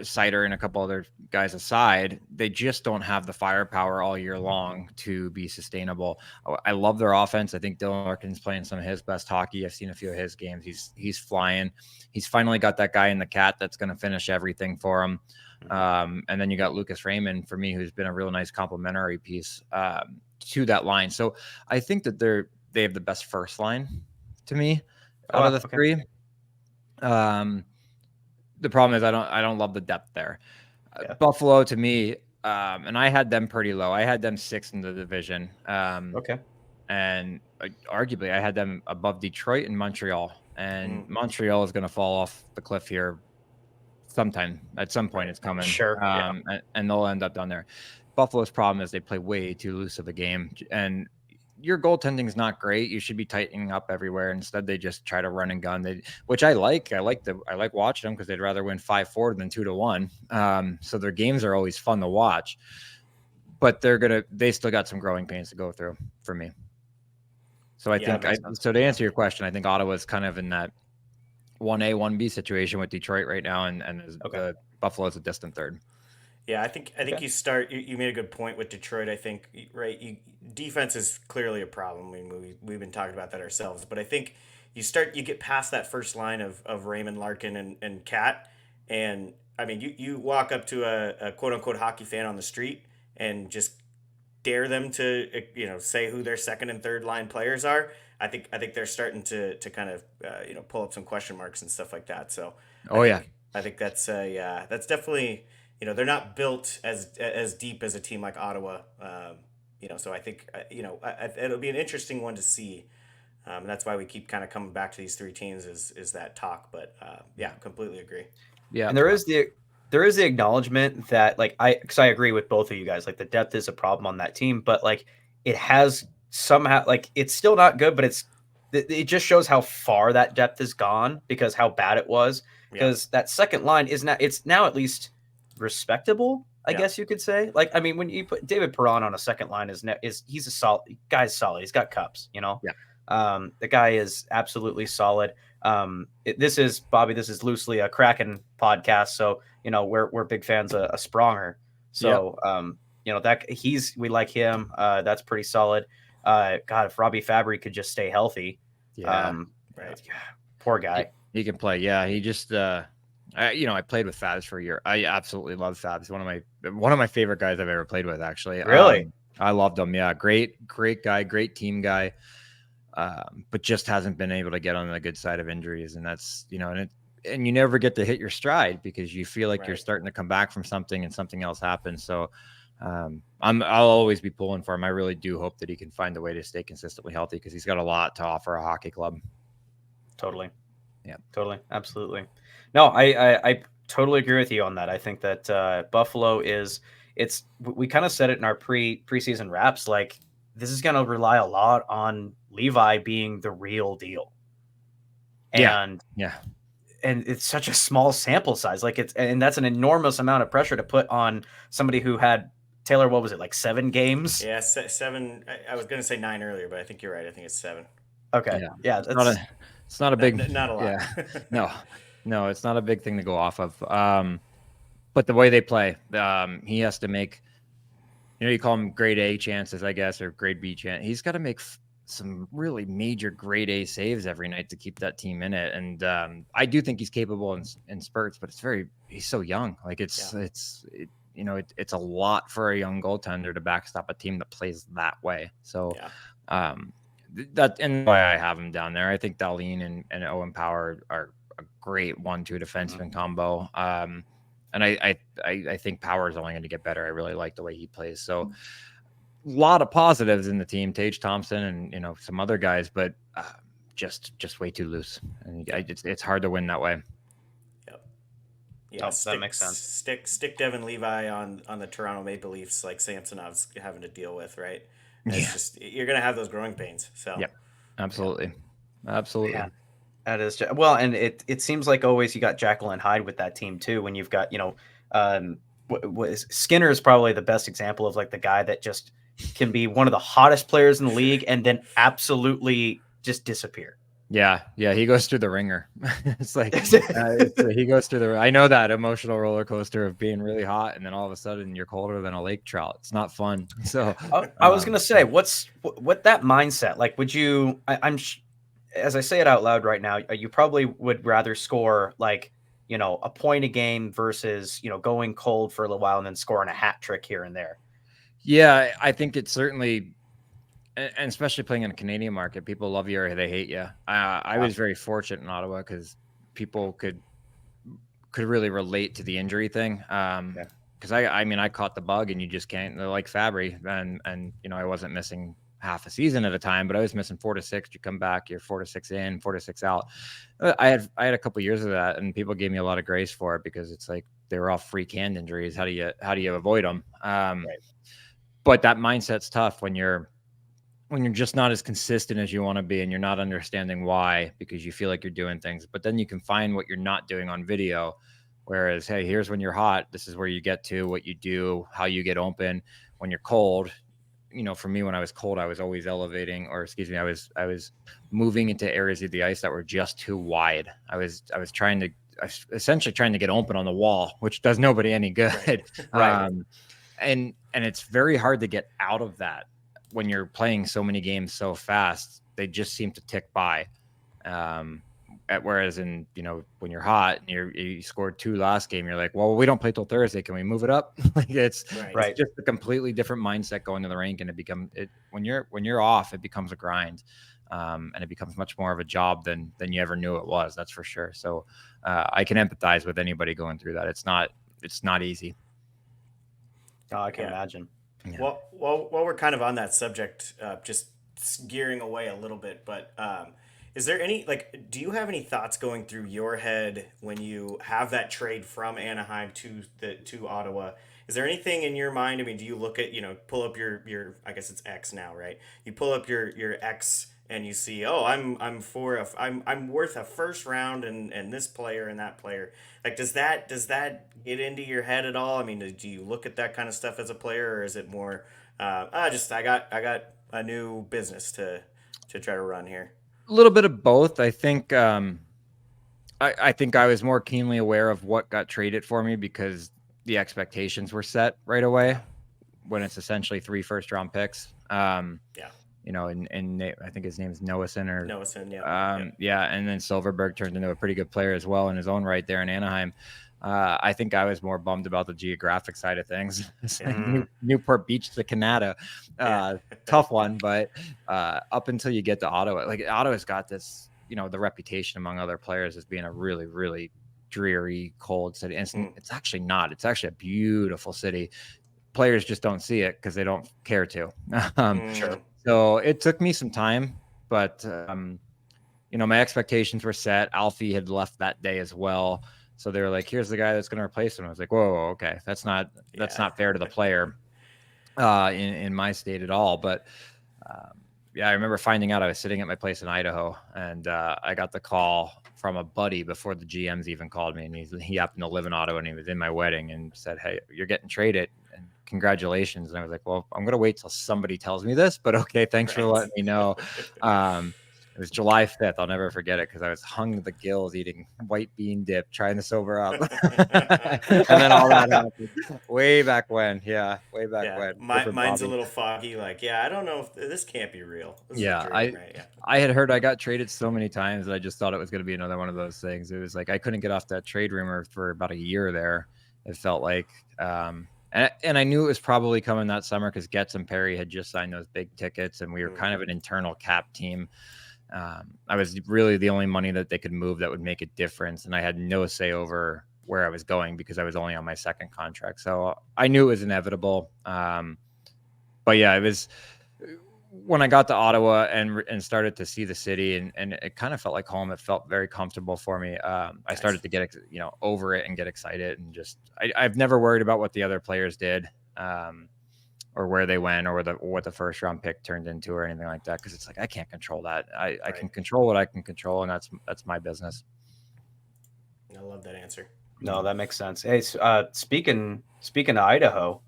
Speaker 2: Cider and a couple other guys aside, they just don't have the firepower all year long to be sustainable. I love their offense. I think Dylan Larkin's playing some of his best hockey. I've seen a few of his games. He's flying. He's finally got that guy in the cat that's going to finish everything for him. And then you got Lucas Raymond, for me, who's been a real nice complementary piece to that line. So I think that they have the best first line to me out of the three. The problem is I don't love the depth there. Yeah. Buffalo, to me, and I had them pretty low. I had them 6th in the division. And arguably I had them above Detroit and Montreal. And Montreal is going to fall off the cliff here sometime. At some point, it's coming.
Speaker 1: Sure.
Speaker 2: And they'll end up down there. Buffalo's problem is they play way too loose of a game, and your goaltending is not great. You should be tightening up everywhere. Instead, they just try to run and gun. Which I like. I like watching them because they'd rather win 5-4 than 2-1. So their games are always fun to watch. But they still got some growing pains to go through for me. So I think so to answer your question, I think Ottawa's kind of in that 1A, 1B situation with Detroit right now, and the Buffalo's a distant third.
Speaker 3: Yeah, I think you made a good point with Detroit. I think, right, defense is clearly a problem. I mean, we've been talking about that ourselves, but I think you get past that first line of Raymond, Larkin, and Cat, and I mean, you walk up to a quote unquote hockey fan on the street and just dare them to say who their second and third line players are. I think they're starting to kind of pull up some question marks and stuff like that. So I think that's definitely. They're not built as deep as a team like Ottawa. So I think it'll be an interesting one to see. And that's why we keep kind of coming back to these three teams is that talk. But completely agree.
Speaker 1: Yeah, and there is the acknowledgement that because I agree with both of you guys. Like the depth is a problem on that team, but it has somehow it's still not good, but it just shows how far that depth has gone because how bad it was. Because that second line it's now at least respectable, I guess you could say. When you put David Perron on a second line, he's a solid guy's solid. He's got cups, the guy is absolutely solid. This is loosely a Kraken podcast, so we're big fans of Spronger. So we like him. That's pretty solid. God, if Robbie Fabry could just stay healthy, poor guy.
Speaker 2: He can play. Yeah, he just. I played with Fabs for a year. I absolutely love Fabs. One of my favorite guys I've ever played with, actually.
Speaker 1: Really?
Speaker 2: I loved him. Yeah, great guy, great team guy. But just hasn't been able to get on the good side of injuries, and that's and you never get to hit your stride because you feel like you're starting to come back from something and something else happens. So I'll always be pulling for him. I really do hope that he can find a way to stay consistently healthy because he's got a lot to offer a hockey club.
Speaker 1: Totally.
Speaker 2: Yeah,
Speaker 1: totally. Absolutely. No, I totally agree with you on that. I think that Buffalo we kind of said it in our preseason wraps, this is going to rely a lot on Levi being the real deal. And and it's such a small sample size. And that's an enormous amount of pressure to put on somebody who had Taylor, what was it, 7 games?
Speaker 3: Yeah, 7. I was going to say 9 earlier, but I think you're right. I think it's 7.
Speaker 1: Okay. Yeah.
Speaker 2: It's not a big,
Speaker 3: not a lot.
Speaker 2: Yeah. No, it's not a big thing to go off of. But the way they play, he has to make, you call them grade A chances, I guess, or grade B chance. He's got to make some really major grade A saves every night to keep that team in it. And I do think he's capable in spurts, but he's so young. It's a lot for a young goaltender to backstop a team that plays that way. So, and why I have him down there. I think Dahlin and Owen Power are a great 1-2 defenseman combo. And I think Power is only going to get better. I really like the way he plays. So a lot of positives in the team, Tage Thompson and some other guys, but just way too loose. And it's hard to win that way.
Speaker 3: Yeah,
Speaker 1: Oh, that makes sense.
Speaker 3: stick Devin Levi on the Toronto Maple Leafs like Samsonov's having to deal with, right? And it's
Speaker 2: Yeah.
Speaker 3: just you're gonna have those growing pains. So
Speaker 2: Yep.
Speaker 3: yeah,
Speaker 2: Absolutely. Absolutely.
Speaker 1: Man, that is well, and it seems like always you got Jekyll and Hyde with that team too. When you've got um, Skinner is probably the best example of like the guy that just can be one of the hottest players in the league and then absolutely just disappear.
Speaker 2: Yeah, he goes through the ringer. It's like he goes through the. I know that emotional roller coaster of being really hot and then all of a sudden you're colder than a lake trout. It's not fun. So
Speaker 1: I was gonna say, what that mindset like? Would you? As I say it out loud right now, you probably would rather score like a point a game versus going cold for a little while and then scoring a hat trick here and there.
Speaker 2: yeah, I think it's certainly, and especially playing in a Canadian market, people love you or they hate you. I was very fortunate in Ottawa because people could really relate to the injury thing. Because I mean, I caught the bug and you just can't. They're like Fabry, and I wasn't missing half a season at a time, but I was missing 4 to 6. You come back, you're 4 to 6 in, 4 to 6 out. I had a couple years of that, and people gave me a lot of grace for it because it's like they were all freak hand injuries. How do you avoid them? But that mindset's tough when you're just not as consistent as you want to be and you're not understanding why because you feel like you're doing things, but then you can find what you're not doing on video. Whereas, hey, here's when you're hot. This is where you get to, what you do, how you get open. When you're cold, for me, when I was cold, I was always elevating, or excuse me, I was moving into areas of the ice that were just too wide. I was essentially trying to get open on the wall, which does nobody any good.
Speaker 1: Right.
Speaker 2: And it's very hard to get out of that when you're playing so many games so fast. They just seem to tick by. Whereas when you're hot and you scored 2 last game, you're like, well, we don't play till Thursday. Can we move it up? Like it's just a completely different mindset going to the rink, and when you're off, it becomes a grind, and it becomes much more of a job than you ever knew it was. That's for sure. So I can empathize with anybody going through that. It's not easy.
Speaker 1: Oh, I can imagine.
Speaker 3: Yeah. Well, while we're kind of on that subject, just gearing away a little bit, but is there any do you have any thoughts going through your head when you have that trade from Anaheim to Ottawa? Is there anything in your mind? I mean, do you look at pull up your I guess it's X now, right? You pull up your X and you see, oh, I'm worth a first round and this player and that player. Like, does that get into your head at all? I mean, do you look at that kind of stuff as a player, or is it more I got a new business to try to run here?
Speaker 2: A little bit of both. I think I think I was more keenly aware of what got traded for me because the expectations were set right away when it's essentially 3 first-round picks. And I think his name is Noason. Yeah. And then Silverberg turned into a pretty good player as well in his own right there in Anaheim. I think I was more bummed about the geographic side of things. Newport Beach to Canada, tough one, but up until you get to Ottawa, like Ottawa's got this, the reputation among other players as being a really, really dreary, cold city. And it's actually not. It's actually a beautiful city. Players just don't see it because they don't care to.
Speaker 1: Sure.
Speaker 2: So it took me some time, but my expectations were set. Alfie had left that day as well. So they were like, here's the guy that's going to replace him. I was like, whoa, okay. That's not fair to the player in my state at all. But I remember finding out I was sitting at my place in Idaho, and I got the call from a buddy before the GMs even called me. And he happened to live in Ottawa, and he was in my wedding and said, hey, you're getting traded. And congratulations. And I was like, well, I'm going to wait till somebody tells me this, but okay, thanks for letting me know. It was July 5th. I'll never forget it because I was hung to the gills eating white bean dip, trying to sober up. And then all that happened way back when. Yeah, way back when.
Speaker 3: Mine's a little foggy. I don't know if this can't be real. This is a dream, right?
Speaker 2: I had heard I got traded so many times that I just thought it was going to be another one of those things. It was like I couldn't get off that trade rumor for about a year there. It felt like. And I knew it was probably coming that summer because Getz and Perry had just signed those big tickets, and we were kind of an internal cap team. I was really the only money that they could move that would make a difference, and I had no say over where I was going because I was only on my second contract. So I knew it was inevitable. But yeah, it was when I got to Ottawa and started to see the city, and it kind of felt like home. It felt very comfortable for me. I started to get over it and get excited, and just I've never worried about what the other players did, or where they went, or what the first round pick turned into, or anything like that. Because it's like I can't control that. I can control what I can control, and that's my business.
Speaker 3: I love that answer.
Speaker 1: No, that makes sense. Hey, speaking of Idaho,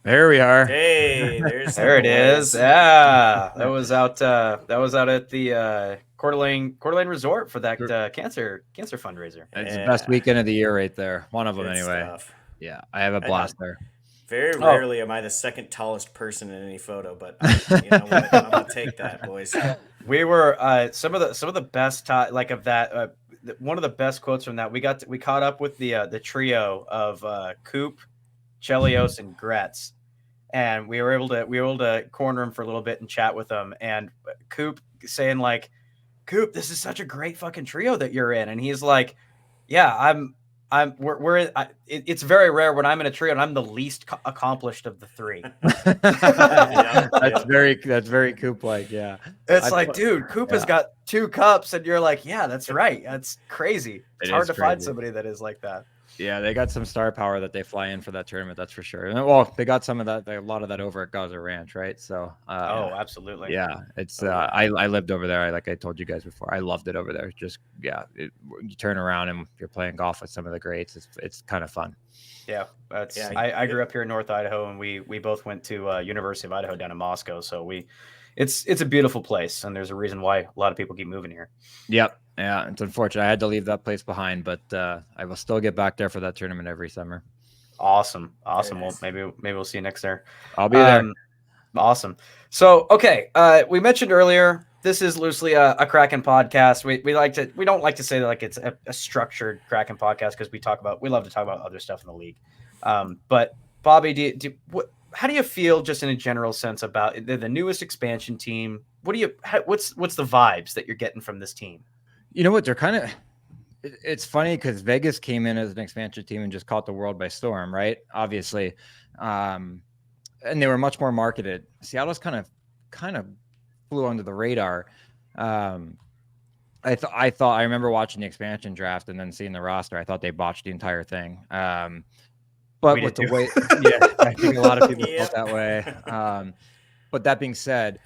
Speaker 2: there we are.
Speaker 3: Hey,
Speaker 1: there it is. Yeah, that was out at the Coeur d'Alene Resort for that cancer fundraiser.
Speaker 2: It's the best weekend of the year right there. One of them anyway.
Speaker 3: Stuff.
Speaker 2: Yeah, I have a blast there.
Speaker 3: Very rarely am I the second tallest person in any photo, but you know what? I'm gonna take that, boys.
Speaker 1: We were some of the best like of that. One of the best quotes from that, we caught up with the trio of Coop, Chelios, and Gretz, and we were able to corner him for a little bit and chat with them. And Coop saying like, "Coop, this is such a great fucking trio that you're in," and he's like, "Yeah, it's very rare when I'm in a trio and I'm the least accomplished of the three."
Speaker 2: That's very Coop like. Yeah,
Speaker 1: it's like, dude, Coop has got 2 cups, and you're like, yeah, that's right. That's crazy. It's hard to find somebody that is like that.
Speaker 2: Yeah, they got some star power that they fly in for that tournament. That's for sure. And, well, they got some of that, a lot of that over at Gaza Ranch, right? So,
Speaker 1: absolutely.
Speaker 2: Yeah, it's. I lived over there. Like I told you guys before, I loved it over there. Just you turn around and you're playing golf with some of the greats. It's kind of fun.
Speaker 1: Yeah, I grew up here in North Idaho, and we both went to University of Idaho down in Moscow. So it's a beautiful place, and there's a reason why a lot of people keep moving here.
Speaker 2: Yep. Yeah, it's unfortunate. I had to leave that place behind, but I will still get back there for that tournament every summer.
Speaker 1: Awesome. Nice. Well, maybe we'll see you next there.
Speaker 2: I'll be there.
Speaker 1: Awesome. So, okay, we mentioned earlier, this is loosely a Kraken podcast. We don't like to say that like it's a structured Kraken podcast because we love to talk about other stuff in the league. But Bobby, how do you feel just in a general sense about the newest expansion team? What's the vibes that you're getting from this team?
Speaker 2: You know what? They're kind of, it's funny because Vegas came in as an expansion team and just caught the world by storm, right? Obviously. And they were much more marketed. Seattle's kind of flew under the radar. I remember watching the expansion draft and then seeing the roster. I thought they botched the entire thing. But with the way, I think a lot of people felt that way. But that being said,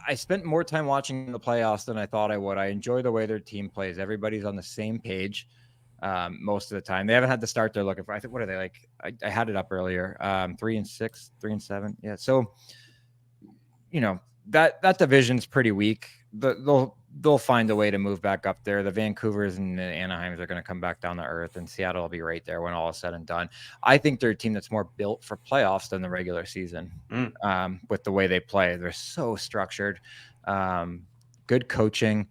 Speaker 2: I spent more time watching the playoffs than I thought I would. I enjoy the way their team plays. Everybody's on the same page most of the time. They haven't had the start they're looking for. I think, what are they like? I had it up earlier. 3-6, 3-7. Yeah. So, that division's pretty weak. They'll find a way to move back up there. The Vancouvers and the Anaheims are going to come back down to earth, and Seattle will be right there when all is said and done. I think they're a team that's more built for playoffs than the regular season. With the way they play, they're so structured, good coaching,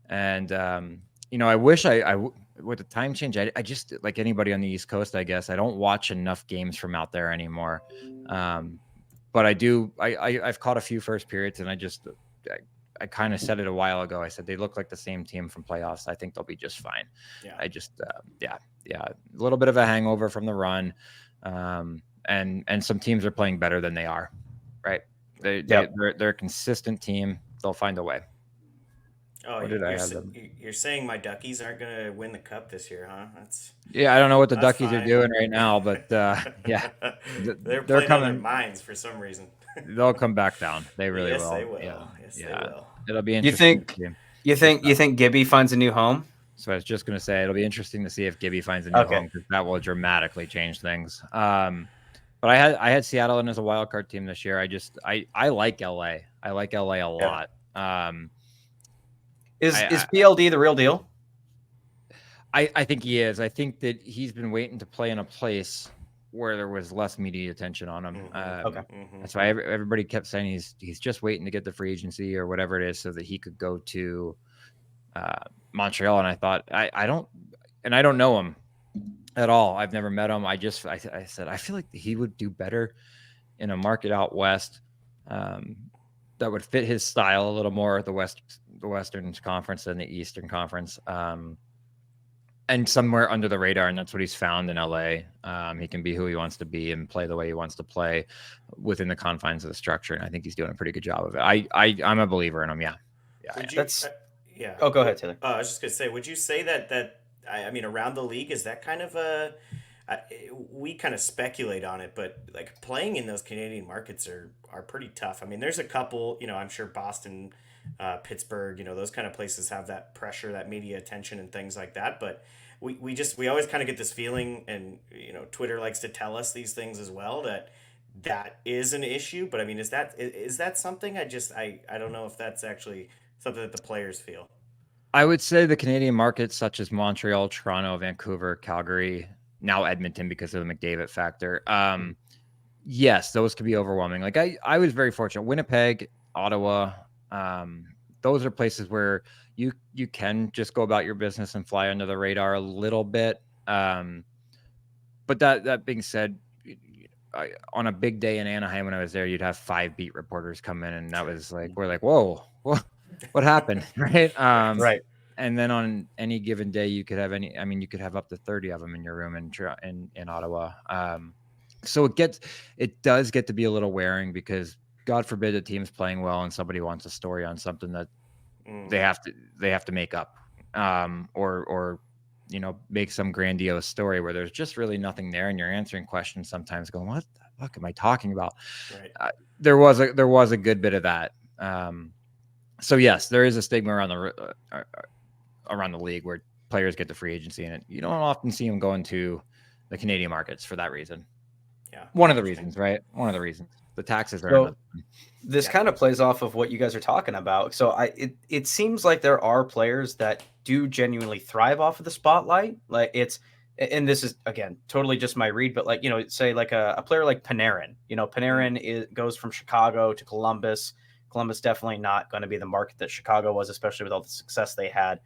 Speaker 2: and I wish with the time change, I just, like anybody on the East Coast, I guess I don't watch enough games from out there anymore. But I do. I've caught a few first periods, and I kind of said it a while ago. I said they look like the same team from playoffs. I think they'll be just fine.
Speaker 3: Yeah.
Speaker 2: I just, a little bit of a hangover from the run, and some teams are playing better than they are. Right? They're a consistent team. They'll find a way.
Speaker 3: Oh, you're saying my Duckies aren't going to win the cup this year, huh?
Speaker 2: I don't know what the Duckies are doing right now, but
Speaker 3: they're playing coming on their minds for some reason.
Speaker 2: They'll come back down. They really will.
Speaker 3: Yes, they will.
Speaker 2: Yeah.
Speaker 3: Yes, they will.
Speaker 2: It'll be interesting.
Speaker 1: You think Gibby finds a new home?
Speaker 2: So I was just going to say it'll be interesting to see if Gibby finds a new home, because that will dramatically change things. But I had Seattle in as a wild card team this year. I like LA. I like LA a lot.
Speaker 1: Is PLD the real deal?
Speaker 2: I think he is. I think that he's been waiting to play in a place where there was less media attention on him. That's why everybody kept saying he's just waiting to get the free agency or whatever it is so that he could go to Montreal. And I thought, I don't know him at all. I've never met him. I said, I feel like he would do better in a market out west that would fit his style a little more, the Western Conference than the Eastern Conference. And and somewhere under the radar, and that's what he's found in LA. He can be who he wants to be and play the way he wants to play within the confines of the structure, and I think he's doing a pretty good job of it. I'm a believer in him. Yeah.
Speaker 3: Would you?
Speaker 1: That's
Speaker 3: Yeah.
Speaker 1: Oh, go ahead, Taylor.
Speaker 3: I was just gonna say, would you say that I mean, around the league, is that kind of a I, we kind of speculate on it, but like playing in those Canadian markets are pretty tough. I mean, there's a couple, I'm sure Boston, Pittsburgh, those kind of places have that pressure, that media attention, and things like that. But we always kind of get this feeling, and Twitter likes to tell us these things as well, that is an issue. But I mean, is that something? I don't know if that's actually something that the players feel.
Speaker 2: I would say the Canadian markets such as Montreal, Toronto, Vancouver, Calgary, now Edmonton because of the McDavid factor. Yes, those could be overwhelming. Like I was very fortunate. Winnipeg, Ottawa, those are places where you can just go about your business and fly under the radar a little bit. But that being said, on a big day in Anaheim when I was there, you'd have 5 beat reporters come in, and that was like, we're like, whoa, what happened, right?
Speaker 1: Right.
Speaker 2: And then on any given day, you could have you could have up to 30 of them in your room in Ottawa. So it does get to be a little wearing because God forbid a team's playing well and somebody wants a story on something that they have to make up, or make some grandiose story where there's just really nothing there, and you're answering questions sometimes going, what the fuck am I talking about?
Speaker 3: Right.
Speaker 2: There was a good bit of that. So yes, there is a stigma around the league where players get the free agency, and you don't often see them going to the Canadian markets for that reason.
Speaker 3: Yeah.
Speaker 2: One of the reasons, right? One of the reasons. The taxes are
Speaker 1: So this kind of plays off of what you guys are talking about. So it seems like there are players that do genuinely thrive off of the spotlight. Like and this is again totally just my read, but like say like a player like Panarin. Panarin goes from Chicago to Columbus. Columbus definitely not going to be the market that Chicago was, especially with all the success they had.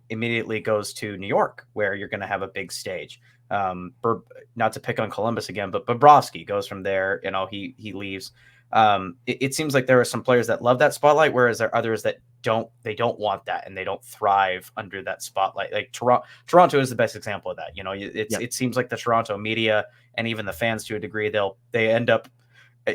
Speaker 1: Immediately goes to New York, where you're going to have a big stage. Not to pick on Columbus again, but Bobrovsky goes from there. He leaves. It seems like there are some players that love that spotlight, whereas there are others that don't. They don't want that, and they don't thrive under that spotlight. Like Toronto is the best example of that. It seems like the Toronto media and even the fans to a degree, they end up.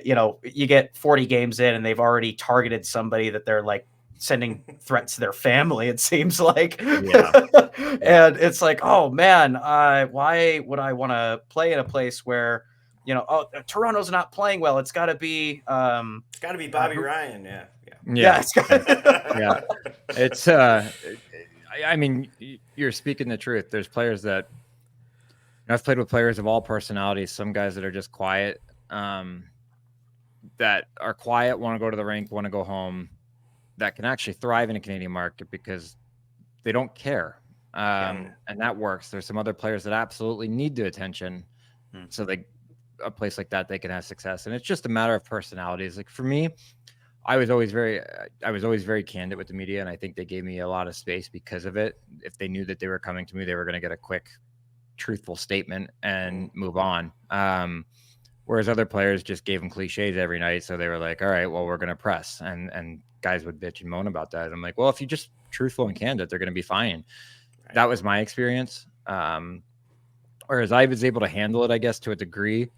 Speaker 1: You get 40 games in, and they've already targeted somebody that they're like sending threats to their family, it seems like. And it's like, oh man, why would I want to play in a place where Toronto's not playing well? It's got to be
Speaker 3: Bobby Ryan.
Speaker 2: It's I mean, you're speaking the truth. There's players that I've played with, players of all personalities. Some guys that are just quiet, that are quiet, want to go to the rink, want to go home, that can actually thrive in a Canadian market because they don't care. And that works. There's some other players that absolutely need the attention. So a place like that, they can have success. And it's just a matter of personalities. Like for me, I was always very candid with the media, and I think they gave me a lot of space because of it. If they knew that they were coming to me, they were going to get a quick, truthful statement and move on. Whereas other players just gave them cliches every night. So they were like, all right, well, we're going to press. And guys would bitch and moan about that. I'm like, well, if you're just truthful and candid, they're going to be fine. Right. That was my experience. Whereas I was able to handle it, I guess, to a degree.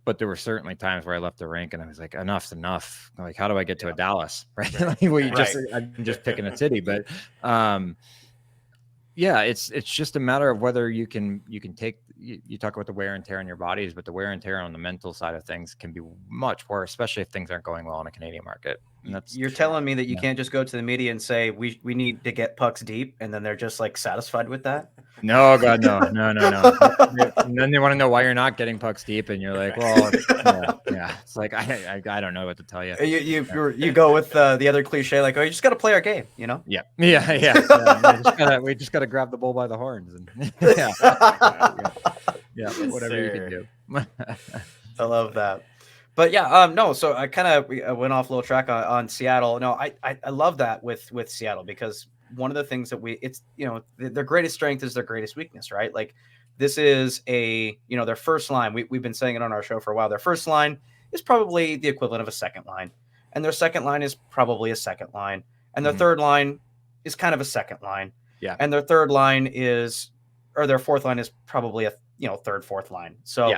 Speaker 2: But there were certainly times where I left the rink and I was like, enough's enough. Like, how do I get to a Dallas? Right. I'm just picking a city. But it's just a matter of whether you can take, you talk about the wear and tear on your bodies, but the wear and tear on the mental side of things can be much worse, especially if things aren't going well in a Canadian market. And
Speaker 1: you're telling me that you can't just go to the media and say we need to get pucks deep, and then they're just like satisfied with that?
Speaker 2: No, God, no. And then they want to know why you're not getting pucks deep, and you're like, well, yeah. It's like I don't know what to tell you.
Speaker 1: You go with the other cliche, like, oh, you just got to play our game,
Speaker 2: Yeah. We just got to grab the bull by the horns, and whatever you can do.
Speaker 1: I love that. But no. So I kind of went off a little track on Seattle. No, I love that with Seattle, because one of the things that their greatest strength is their greatest weakness, right? Like this is their first line. We've been saying it on our show for a while. Their first line is probably the equivalent of a second line, and their second line is probably a second line, and their third line is kind of a second line.
Speaker 2: Yeah.
Speaker 1: and their third line is, or their fourth line is probably a third, fourth line. So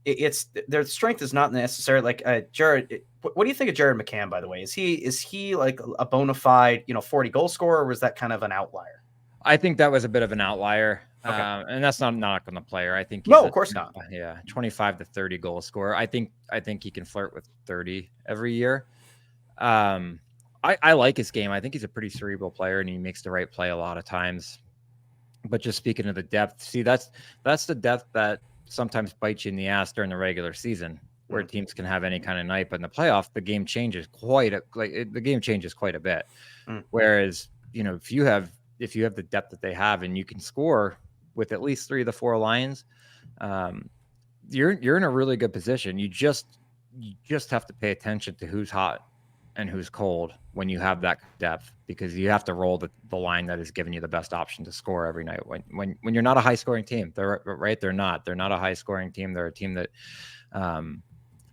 Speaker 1: it's their strength is not necessarily like Jared. What do you think of Jared McCann, by the way? Is he like a bona fide 40 goal scorer, or was that kind of an outlier?
Speaker 2: I think that was a bit of an outlier.
Speaker 1: Okay.
Speaker 2: And that's not knock on the player. I think
Speaker 1: No, of course not.
Speaker 2: 25 to 30 goal scorer. I think he can flirt with 30 every year. I like his game. I think he's a pretty cerebral player, and he makes the right play a lot of times. But just speaking of the depth, see, that's the depth that sometimes bites you in the ass during the regular season, where teams can have any kind of night. But in the playoff, the game changes quite a bit. Whereas, if you have the depth that they have, and you can score with at least 3 of the 4 lines, you're in a really good position. You just have to pay attention to who's hot and who's cold when you have that depth, because you have to roll the line that is giving you the best option to score every night. When you're not a high scoring team, they're not a high scoring team. They're a team that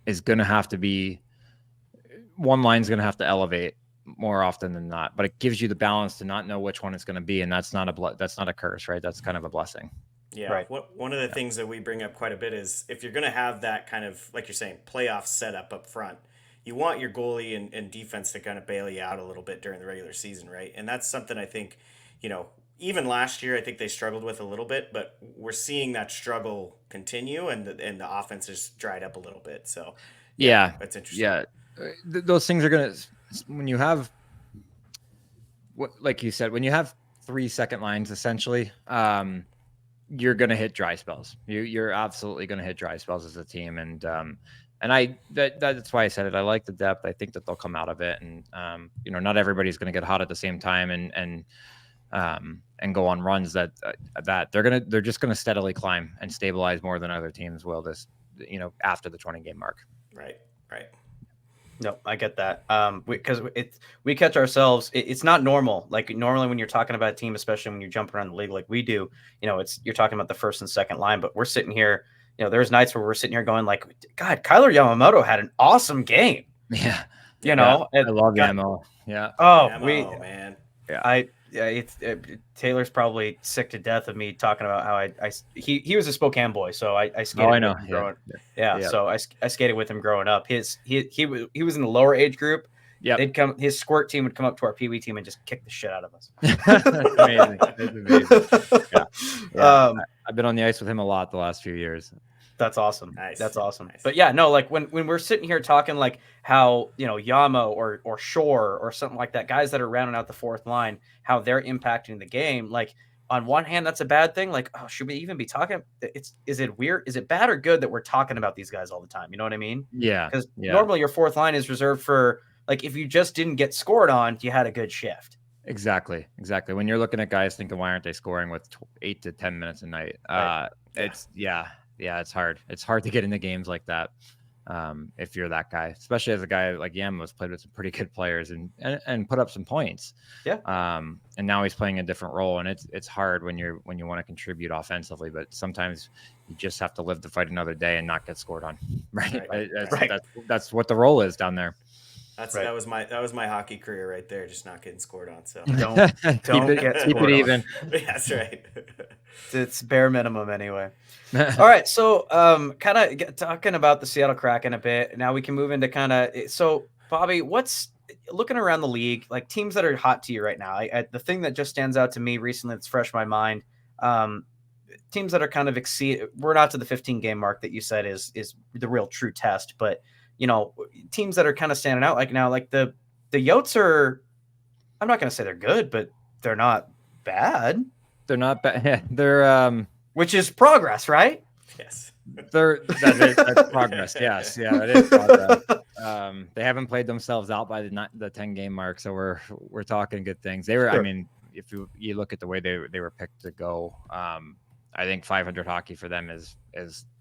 Speaker 2: is going to have to be, one line's going to have to elevate more often than not, but it gives you the balance to not know which one it's going to be. And that's not a curse, right? That's kind of a blessing.
Speaker 3: Yeah.
Speaker 1: Right.
Speaker 3: One of the things that we bring up quite a bit is, if you're going to have that kind of, like you're saying, playoff setup up front, you want your goalie and defense to kind of bail you out a little bit during the regular season, right? And that's something I think, even last year, I think they struggled with a little bit, but we're seeing that struggle continue, and the offense has dried up a little bit. So
Speaker 2: yeah,
Speaker 3: that's interesting.
Speaker 2: Yeah, those things are gonna, when you have, like you said, when you have 3 second lines, essentially, you're gonna hit dry spells. You're absolutely gonna hit dry spells as a team, and that's why I said it. I like the depth. I think that they'll come out of it, and not everybody's going to get hot at the same time and go on runs that they're just going to steadily climb and stabilize more than other teams will after the 20 game mark.
Speaker 3: Right.
Speaker 1: No, I get that. Because we catch ourselves. It's not normal. Like normally when you're talking about a team, especially when you jump around the league like we do, you're talking about the first and second line, but we're sitting here. There's nights where we're sitting here going like, God, Kyler Yamamoto had an awesome game.
Speaker 2: Yeah.
Speaker 1: I
Speaker 2: love Yamo. Yeah.
Speaker 1: Oh,
Speaker 3: man.
Speaker 1: Yeah. Taylor's probably sick to death of me talking about how he was a Spokane boy, so I skated.
Speaker 2: Oh, I know.
Speaker 1: With him so I skated with him growing up. He was in the lower age group.
Speaker 2: Yeah.
Speaker 1: His squirt team would come up to our Pee Wee team and just kick the shit out of us.
Speaker 2: That's amazing. That's amazing. Yeah. I've been on the ice with him a lot the last few years.
Speaker 1: That's awesome.
Speaker 3: Nice.
Speaker 1: That's awesome.
Speaker 3: Nice.
Speaker 1: But yeah, no, like when we're sitting here talking like how, Yamo or Shore or something like that, guys that are rounding out the fourth line, how they're impacting the game. Like on one hand, that's a bad thing. Like, oh, should we even be talking? Is it weird? Is it bad or good that we're talking about these guys all the time? You know what I mean?
Speaker 2: Yeah.
Speaker 1: Because normally your fourth line is reserved for, like, if you just didn't get scored on, you had a good shift.
Speaker 2: Exactly. When you're looking at guys thinking, why aren't they scoring with 8 to 10 minutes a night?
Speaker 1: Right.
Speaker 2: It's hard. It's hard to get into games like that if you're that guy, especially as a guy like Yama's played with some pretty good players and put up some points.
Speaker 1: Yeah.
Speaker 2: And now he's playing a different role, and it's hard when you want to contribute offensively, but sometimes you just have to live to fight another day and not get scored on. Right. That's what the role is down there.
Speaker 3: That was my hockey career right there, just not getting scored on. So
Speaker 1: don't get
Speaker 2: keep it even.
Speaker 3: That's right.
Speaker 1: It's bare minimum anyway. All right, so kind of talking about the Seattle Kraken a bit. Now we can move into so Bobby, what's looking around the league, like teams that are hot to you right now? The thing that just stands out to me recently that's fresh in my mind, teams that are kind of we're not to the 15 game mark that you said is the real true test, but teams that are kind of standing out like now, like the Yotes are, I'm not going to say they're good, but they're not bad.
Speaker 2: They're not bad. They're
Speaker 1: which is progress, right?
Speaker 3: Yes.
Speaker 2: That's progress. Yes. Yeah, that is progress. They haven't played themselves out by the 10 game mark, so we're talking good things. They were, sure. I mean, if you look at the way they were picked to go, I think 500 hockey for them is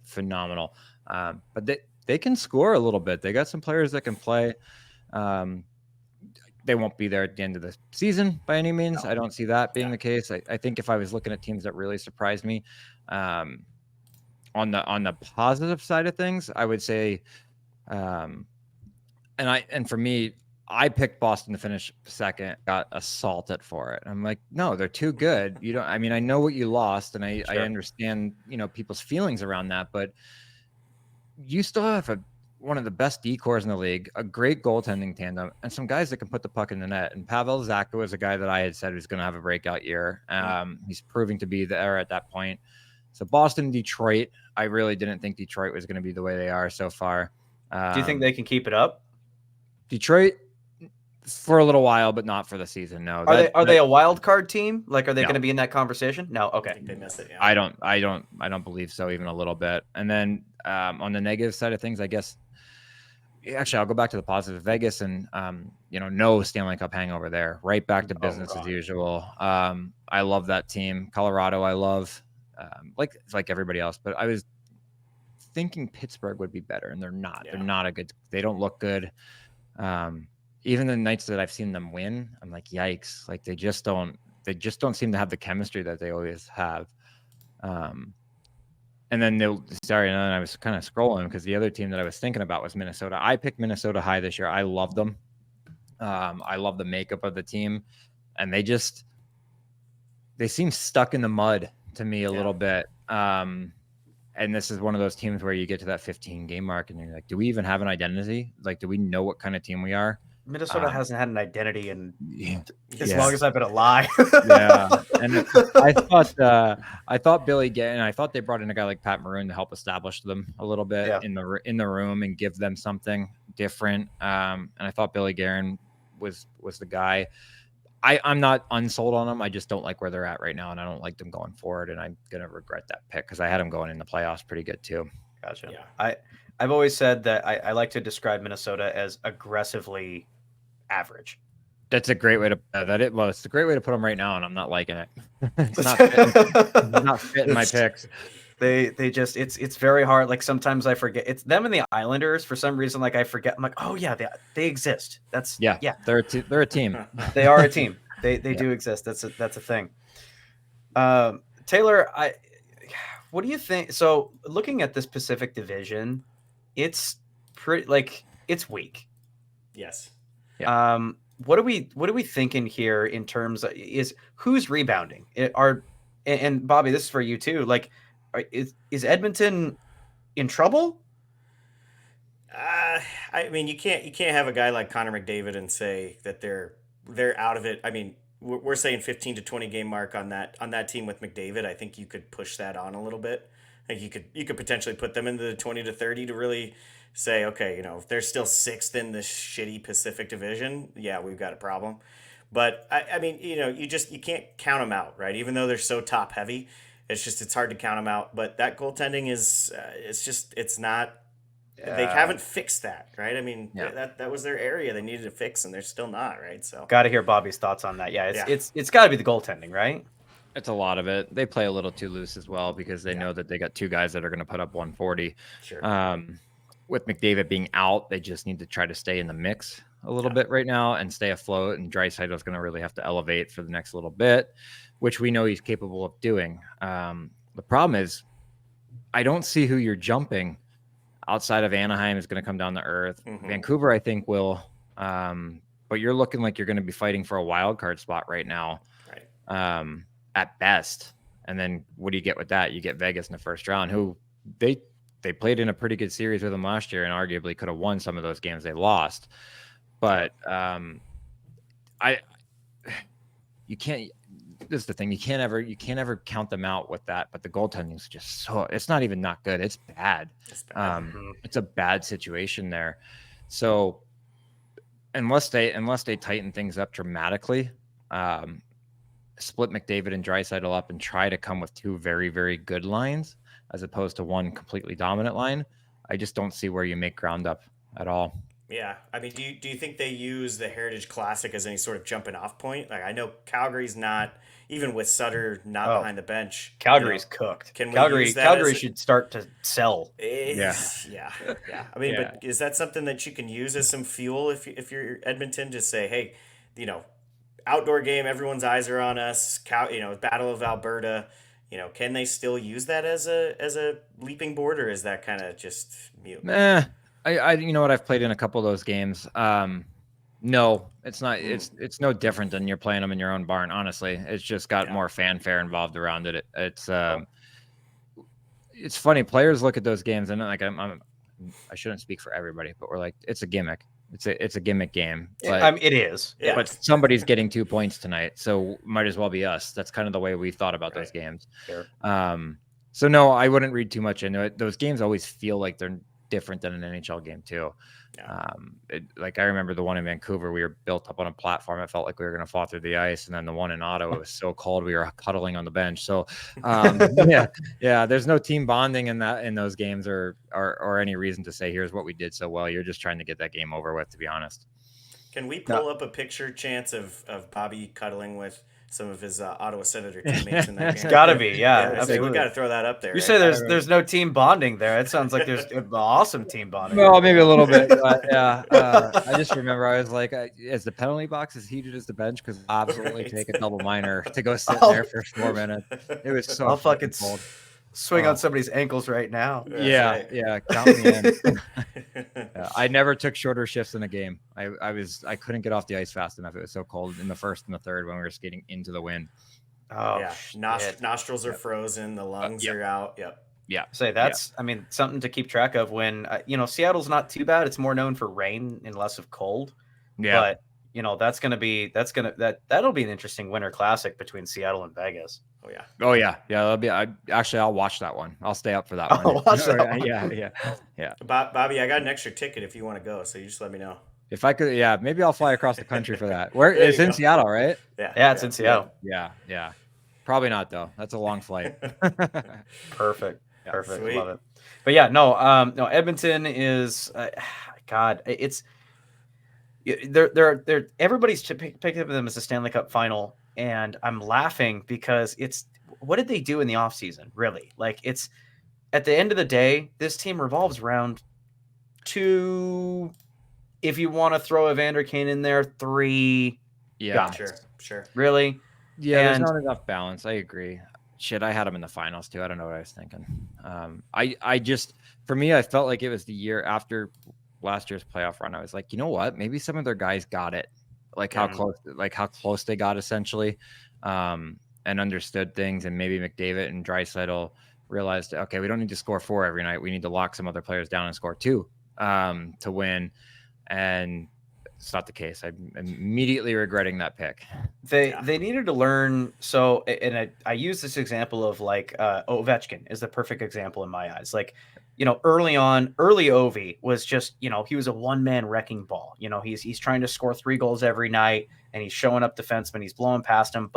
Speaker 2: phenomenal. But they can score a little bit. They got some players that can play. They won't be there at the end of the season by any means. No. I don't see that being the case. I think if I was looking at teams that really surprised me, on the positive side of things, I would say, and for me, I picked Boston to finish second, got assaulted for it. I'm like, no, they're too good. You don't. I mean, I know what you lost, and I understand, people's feelings around that, but you still have one of the best decors in the league, a great goaltending tandem, and some guys that can put the puck in the net. And Pavel Zacha is a guy that I had said was going to have a breakout year. He's proving to be there at that point. So Boston, Detroit, I really didn't think Detroit was going to be the way they are so far.
Speaker 1: Do you think they can keep it up?
Speaker 2: Detroit for a little while, but not for the season. No.
Speaker 1: Are they a wild card team? Like, are they
Speaker 2: No.
Speaker 1: going to be in that conversation? No. Okay.
Speaker 3: I think they miss it. Yeah.
Speaker 2: I don't believe so, even a little bit. And then on the negative side of things, I guess. Actually, I'll go back to the positive. Vegas and no Stanley Cup hangover there. Right back to business as usual. I love that team. Colorado, I love. Like everybody else, but I was thinking Pittsburgh would be better, and they're not. Yeah. They're not a good. They don't look good. Even the nights that I've seen them win, I'm like, yikes! Like they just don't seem to have the chemistry that they always have. And then I was kind of scrolling because the other team that I was thinking about was Minnesota. I picked Minnesota high this year. I love them. I love the makeup of the team, and they seem stuck in the mud to me a little bit. And this is one of those teams where you get to that 15 game mark and you're like, do we even have an identity? Like, do we know what kind of team we are?
Speaker 1: Minnesota hasn't had an identity in as long as I've been alive.
Speaker 2: Yeah. And I thought Billy Gannon, I thought they brought in a guy like Pat Maroon to help establish them a little bit in the room and give them something different. And I thought Billy Guerin was the guy. I'm not unsold on them. I just don't like where they're at right now, and I don't like them going forward. And I'm gonna regret that pick because I had them going in the playoffs pretty good too.
Speaker 1: Gotcha. Yeah. I've always said that I like to describe Minnesota as aggressively average.
Speaker 2: That's a great way to it's a great way to put them right now, and I'm not liking it. It's not fitting my picks.
Speaker 1: They just it's very hard. Like sometimes I forget it's them and the Islanders for some reason. Like I forget. I'm like, oh yeah, they exist. That's
Speaker 2: They're a team.
Speaker 1: They are a team. They do exist. That's a thing. Taylor, what do you think? So looking at this Pacific Division, it's pretty it's weak.
Speaker 3: Yes.
Speaker 1: Yeah. What are we thinking here in terms of who's rebounding? And Bobby, this is for you too. Like, is Edmonton in trouble?
Speaker 3: I mean, you can't have a guy like Connor McDavid and say that they're out of it. I mean, we're saying 15 to 20 game mark on that team with McDavid. I think you could push that on a little bit. Like you could potentially put them into the 20 to 30 to really say, okay, if they're still sixth in this shitty Pacific Division, yeah, we've got a problem. But I mean, you can't count them out, right? Even though they're so top heavy, it's hard to count them out. But that goaltending is it's not. They haven't fixed that, right? I mean, that was their area they needed to fix, and they're still not, right? So
Speaker 1: got to hear Bobby's thoughts on that. Yeah, it's got to be the goaltending, right?
Speaker 2: It's a lot of it. They play a little too loose as well because they know that they got two guys that are going to put up 140.
Speaker 3: Sure.
Speaker 2: With McDavid being out, they just need to try to stay in the mix a little bit right now and stay afloat. And Draisaitl is going to really have to elevate for the next little bit, which we know he's capable of doing. The problem is, I don't see who you're jumping outside of Anaheim is going to come down to earth. Mm-hmm. Vancouver, I think, will. But you're looking like you're going to be fighting for a wild card spot right now.
Speaker 3: Right.
Speaker 2: At best. And then what do you get with that? You get Vegas in the first round, who they played in a pretty good series with them last year and arguably could have won some of those games they lost. But you can't. This is the thing. You can't ever count them out with that. But the goaltending is just it's not even not good. It's bad. It's a bad situation there. So unless they tighten things up dramatically, split McDavid and Draisaitl up and try to come with two very, very good lines as opposed to one completely dominant line, I just don't see where you make ground up at all.
Speaker 3: Yeah. I mean, do you think they use the Heritage Classic as any sort of jumping off point? Like, I know Calgary's not, even with Sutter not behind the bench.
Speaker 1: Calgary's cooked. Calgary should start to sell.
Speaker 3: Yeah. I mean, but is that something that you can use as some fuel if you're Edmonton to say, hey, outdoor game, everyone's eyes are on us. Battle of Alberta. Can they still use that as a leaping board, or is that kind of just mute?
Speaker 2: I you know what? I've played in a couple of those games. No, it's not. It's no different than you're playing them in your own barn. Honestly, it's just got more fanfare involved around it. It's funny. Players look at those games and like I shouldn't speak for everybody, but we're like, it's a gimmick. It's a gimmick game. But
Speaker 1: I mean, it is.
Speaker 3: Yeah.
Speaker 2: But somebody's getting 2 points tonight, so might as well be us. That's kind of the way we thought about those games.
Speaker 1: Sure.
Speaker 2: So no, I wouldn't read too much into it. Those games always feel like they're different than an NHL game too.
Speaker 3: Yeah.
Speaker 2: Like I remember the one in Vancouver, we were built up on a platform. It felt like we were going to fall through the ice, and then the one in Ottawa, it was so cold we were huddling on the bench. So yeah, there's no team bonding in those games or any reason to say here's what we did so well. You're just trying to get that game over with, to be honest.
Speaker 3: Can we pull up a picture, Chance, of Bobby cuddling with some of his Ottawa Senator teammates in that game?
Speaker 1: It's got to be, yeah.
Speaker 3: We got to throw that up there.
Speaker 1: You say there's no team bonding there. It sounds like there's awesome team bonding.
Speaker 2: Well, maybe a little bit, but yeah. I just remember I was like, is the penalty box as heated as the bench? Because I'll absolutely take a double minor to go sit there for 4 minutes. It was so fucking cold.
Speaker 1: Swing on somebody's ankles right now.
Speaker 2: Yeah, count me in. I never took shorter shifts in a game. I couldn't get off the ice fast enough. It was so cold in the first and the third when we were skating into the wind.
Speaker 3: Oh yeah, nostrils are frozen, the lungs are out. Yep.
Speaker 2: Yeah.
Speaker 1: Say that's I mean something to keep track of when Seattle's not too bad. It's more known for rain and less of cold.
Speaker 2: Yeah.
Speaker 1: But that'll be an interesting winter classic between Seattle and Vegas.
Speaker 3: Oh
Speaker 2: yeah. That'll be. I'll watch that one. I'll stay up for that one.
Speaker 1: Watch that one.
Speaker 2: Yeah.
Speaker 3: Bobby, I got an extra ticket if you want to go, so you just let me know.
Speaker 2: If I could, maybe I'll fly across the country for that. Where it's in Seattle, right?
Speaker 1: Yeah, it's in Seattle.
Speaker 2: Yeah. Probably not though. That's a long flight.
Speaker 1: Perfect.
Speaker 3: Sweet.
Speaker 1: Love it. But yeah, no, Edmonton is God. It's they're everybody's picking up them as a Stanley Cup final, and I'm laughing because what did they do in the offseason, really? Like, it's at the end of the day, this team revolves around two, if you want to throw Evander Kane in there, three guys.
Speaker 3: Sure.
Speaker 1: Really?
Speaker 2: Yeah, there's not enough balance. I agree. Shit, I had him in the finals too. I don't know what I was thinking. For me, I felt like it was the year after last year's playoff run. I was like, you know what? Maybe some of their guys got it, how close they got essentially, and understood things. And maybe McDavid and Draisaitl realized, okay, we don't need to score 4 every night. We need to lock some other players down and score 2 to win. And it's not the case. I'm immediately regretting that pick.
Speaker 1: They needed to learn. So, and I use this example of Ovechkin is the perfect example in my eyes. Early Ovi was just, he was a one-man wrecking ball. He's trying to score 3 goals every night, and he's showing up defensemen. He's blowing past him.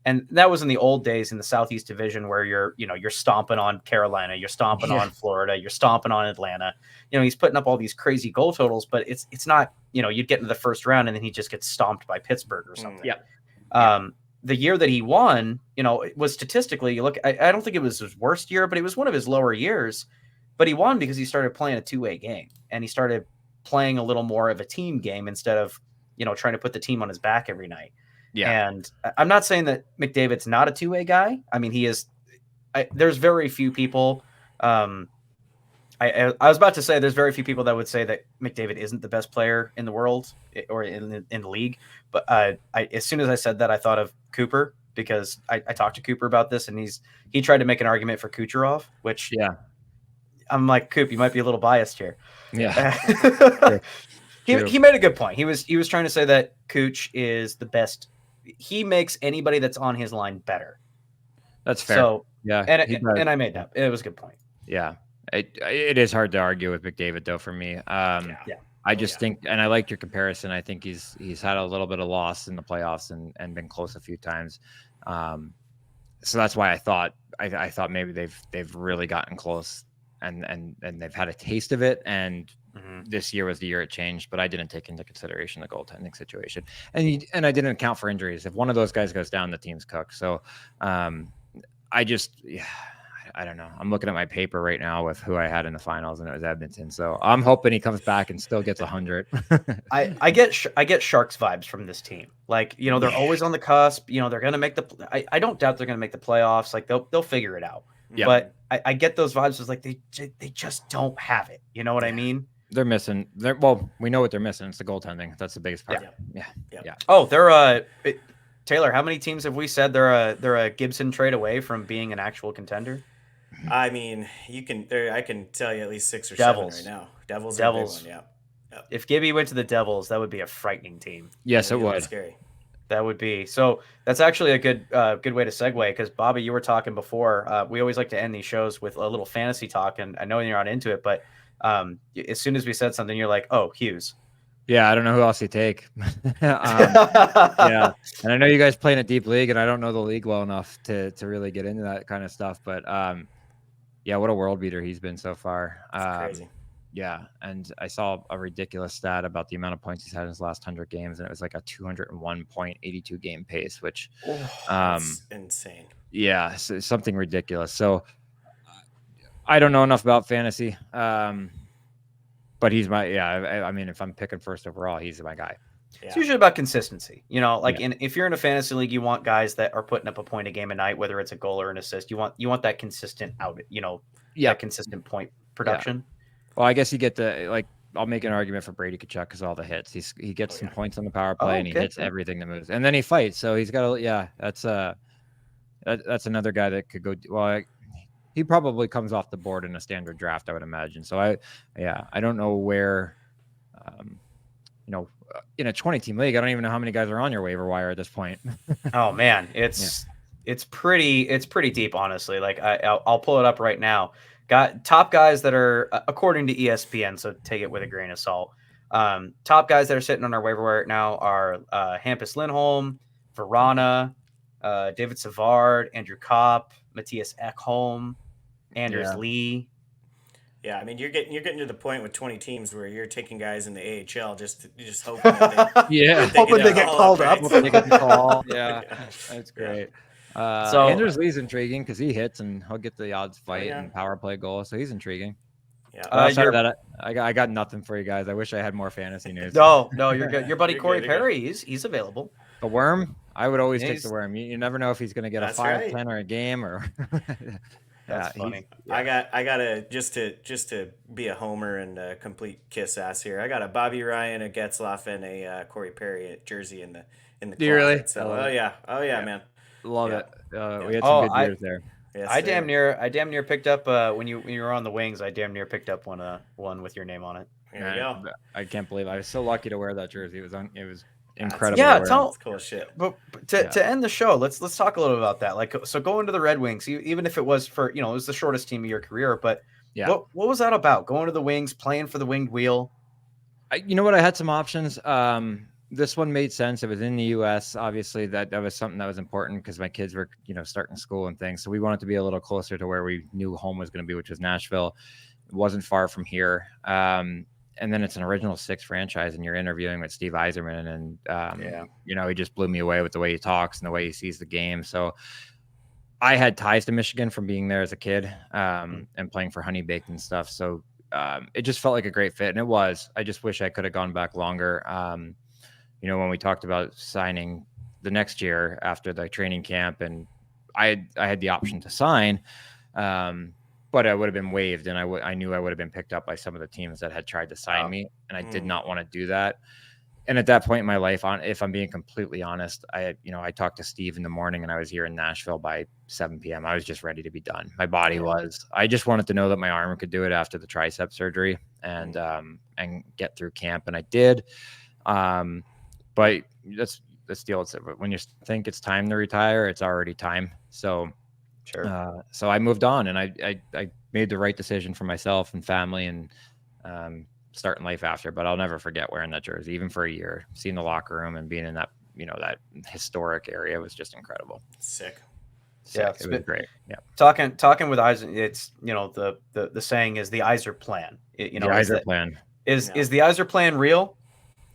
Speaker 1: And that was in the old days in the Southeast Division where you're stomping on Carolina, you're stomping on Florida, you're stomping on Atlanta. He's putting up all these crazy goal totals, but it's not, you'd get into the first round and then he just gets stomped by Pittsburgh or something. The year that he won, it was statistically, I don't think it was his worst year, but it was one of his lower years. But he won because he started playing a two-way game, and he started playing a little more of a team game instead of, trying to put the team on his back every night. Yeah. And I'm not saying that McDavid's not a two-way guy. I mean, he is. There's very few people. I was about to say there's very few people that would say that McDavid isn't the best player in the world or in the league. But as soon as I said that, I thought of Cooper because I talked to Cooper about this, and he tried to make an argument for Kucherov, which I'm like, Coop, you might be a little biased here.
Speaker 2: Yeah.
Speaker 1: He made a good point. He was trying to say that Cooch is the best. He makes anybody that's on his line better.
Speaker 2: That's fair.
Speaker 1: So
Speaker 2: yeah,
Speaker 1: and I made that. It was a good point.
Speaker 2: Yeah, it is hard to argue with McDavid though for me. I just think, and I like your comparison. I think he's had a little bit of loss in the playoffs and been close a few times. So that's why I thought maybe they've really gotten close and they've had a taste of it. And this year was the year it changed, but I didn't take into consideration the goaltending situation, and I didn't account for injuries. If one of those guys goes down, the team's cooked. So I don't know. I'm looking at my paper right now with who I had in the finals, and it was Edmonton. So I'm hoping he comes back and still gets 100.
Speaker 1: I get Sharks vibes from this team. They're always on the cusp. They're going to make I don't doubt they're going to make the playoffs. They'll figure it out. Yeah. But I get those vibes. It's like they just don't have it. You know what I mean?
Speaker 2: They're missing. Well, we know what they're missing. It's the goaltending. That's the biggest part. Yeah.
Speaker 1: Oh, Taylor, how many teams have we said they're a Gibson trade away from being an actual contender?
Speaker 3: I mean, I can tell you at least 6 or
Speaker 1: Devils.
Speaker 3: 7 right now. Devils are a big
Speaker 1: Devils.
Speaker 3: one. Yeah. Yep.
Speaker 1: If Gibby went to the Devils, that would be a frightening team.
Speaker 2: Yes, it
Speaker 3: That'd be a little
Speaker 2: would.
Speaker 3: scary.
Speaker 1: That would be. So that's actually a good way to segue, because Bobby, you were talking before. We always like to end these shows with a little fantasy talk, and I know you're not into it, but as soon as we said something, you're like, "Oh, Hughes."
Speaker 2: Yeah, I don't know who else you take. Yeah, and I know you guys play in a deep league, and I don't know the league well enough to really get into that kind of stuff. But yeah, what a world beater he's been so far.
Speaker 3: It's crazy.
Speaker 2: Yeah, and I saw a ridiculous stat about the amount of points he's had in his last 100 games, and it was like a 201.82 game pace, which
Speaker 3: That's insane.
Speaker 2: Yeah, so something ridiculous. So I don't know enough about fantasy, but he's my I mean, if I'm picking first overall, he's my guy.
Speaker 1: It's usually about consistency. If you're in a fantasy league, you want guys that are putting up a point a game a night, whether it's a goal or an assist. You want that consistent that consistent point production.
Speaker 2: Well, I guess you get I'll make an argument for Brady Tkachuk because all the hits. He gets some points on the power play, and he hits everything that moves, and then he fights. So he's got that's another guy that could go. Well, he probably comes off the board in a standard draft, I would imagine. So I don't know where, in a 20-team league, I don't even know how many guys are on your waiver wire at this point.
Speaker 1: Oh man, it's pretty deep, honestly. Like I'll pull it up right now. Got top guys that are, according to ESPN, so take it with a grain of salt. Top guys that are sitting on our waiver wire right now are Hampus Lindholm, Verana, David Savard, Andrew Kopp, Matthias Ekholm, Anders Lee.
Speaker 3: Yeah, I mean, you're getting to the point with 20 teams where you're taking guys in the AHL just hoping that
Speaker 1: they get called up.
Speaker 2: Hoping they get the call. Yeah, that's great. So Anders Lee's intriguing because he hits and he'll get the odds fight and power play goal, so he's intriguing.
Speaker 3: Yeah.
Speaker 2: I got nothing for you guys. I wish I had more fantasy news.
Speaker 1: No, you're good. Your buddy Corey Perry, he's available.
Speaker 2: The Worm, I would always take the Worm. You never know if he's going to get a 5-10 or a game or.
Speaker 1: That's funny.
Speaker 3: I gotta just to be a homer and a complete kiss ass here. I got a Bobby Ryan, a Getzlaff, and a Corey Perry jersey in the
Speaker 2: Do you really?
Speaker 3: So oh yeah, man.
Speaker 2: Love it. We had some good years there.
Speaker 1: Yes, I damn near picked up when you were on the Wings. I damn near picked up one with your name on it.
Speaker 3: There you go.
Speaker 2: I can't believe I was so lucky to wear that jersey. It was incredible.
Speaker 1: Yeah,
Speaker 3: that's cool shit.
Speaker 1: But to end the show, let's talk a little bit about that. Like, so going to the Red Wings, even if it was for it was the shortest team of your career, but what was that about? Going to the Wings, playing for the Winged Wheel.
Speaker 2: You know what? I had some options. This one made sense. It was in the U.S. Obviously, that was something that was important because my kids were, starting school and things. So we wanted to be a little closer to where we knew home was going to be, which was Nashville. It wasn't far from here. And then it's an Original Six franchise, and you're interviewing with Steve Yzerman, and he just blew me away with the way he talks and the way he sees the game. So I had ties to Michigan from being there as a kid and playing for Honey Baked and stuff. So it just felt like a great fit, and it was. I just wish I could have gone back longer. When we talked about signing the next year after the training camp, and I had the option to sign, but I would have been waived, and I knew I would have been picked up by some of the teams that had tried to sign me, and I did not want to do that. And at that point in my life, if I'm being completely honest, I talked to Steve in the morning, and I was here in Nashville by 7 p.m. I was just ready to be done. My body was. I just wanted to know that my arm could do it after the tricep surgery, and get through camp, and I did. But that's the deal. When you think it's time to retire, it's already time. So,
Speaker 1: sure.
Speaker 2: So I moved on, and I made the right decision for myself and family, and starting life after. But I'll never forget wearing that jersey, even for a year. Seeing the locker room and being in that that historic area was just incredible.
Speaker 3: Sick.
Speaker 1: Yeah,
Speaker 2: it was great. Yeah.
Speaker 1: Talking with Yzer, it's the saying is the Yzer plan.
Speaker 2: The Yzer plan
Speaker 1: is the Yzer plan real?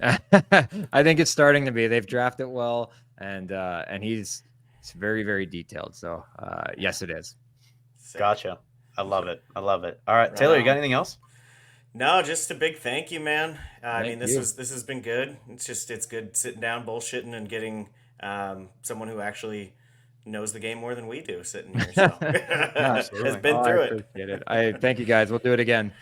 Speaker 2: I think it's starting to be. They've drafted well, and it's very, very detailed. So yes, it is.
Speaker 1: Gotcha. I love it. All right, Taylor, you got anything else?
Speaker 3: No, just a big thank you, man. This
Speaker 2: you.
Speaker 3: has been good. It's good sitting down, bullshitting, and getting someone who actually knows the game more than we do sitting here. So has been through
Speaker 2: it. I appreciate it. I thank you guys. We'll do it again.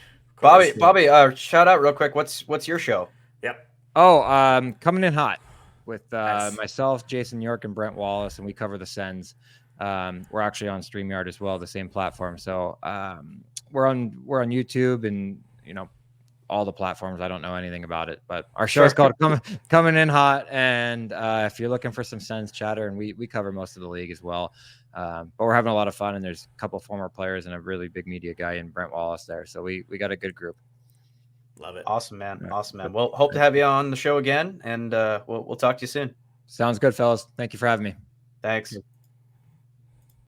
Speaker 3: course.
Speaker 1: Bobby, shout out real quick. What's your show?
Speaker 3: Yep.
Speaker 2: Oh, coming in hot with
Speaker 3: Nice.
Speaker 2: myself, Jason York, and Brent Wallace, and we cover the Sens. We're actually on StreamYard as well, the same platform. So we're on YouTube and all the platforms. I don't know anything about it, but our show is called Coming In Hot. And if you're looking for some Sens chatter, and we cover most of the league as well. But we're having a lot of fun, and there's a couple former players and a really big media guy in Brent Wallace there. So we got a good group.
Speaker 3: Love it.
Speaker 1: Awesome, man. Awesome, man. Well, hope to have you on the show again, and we'll talk to you soon.
Speaker 2: Sounds good, fellas. Thank you for having me.
Speaker 1: Thanks.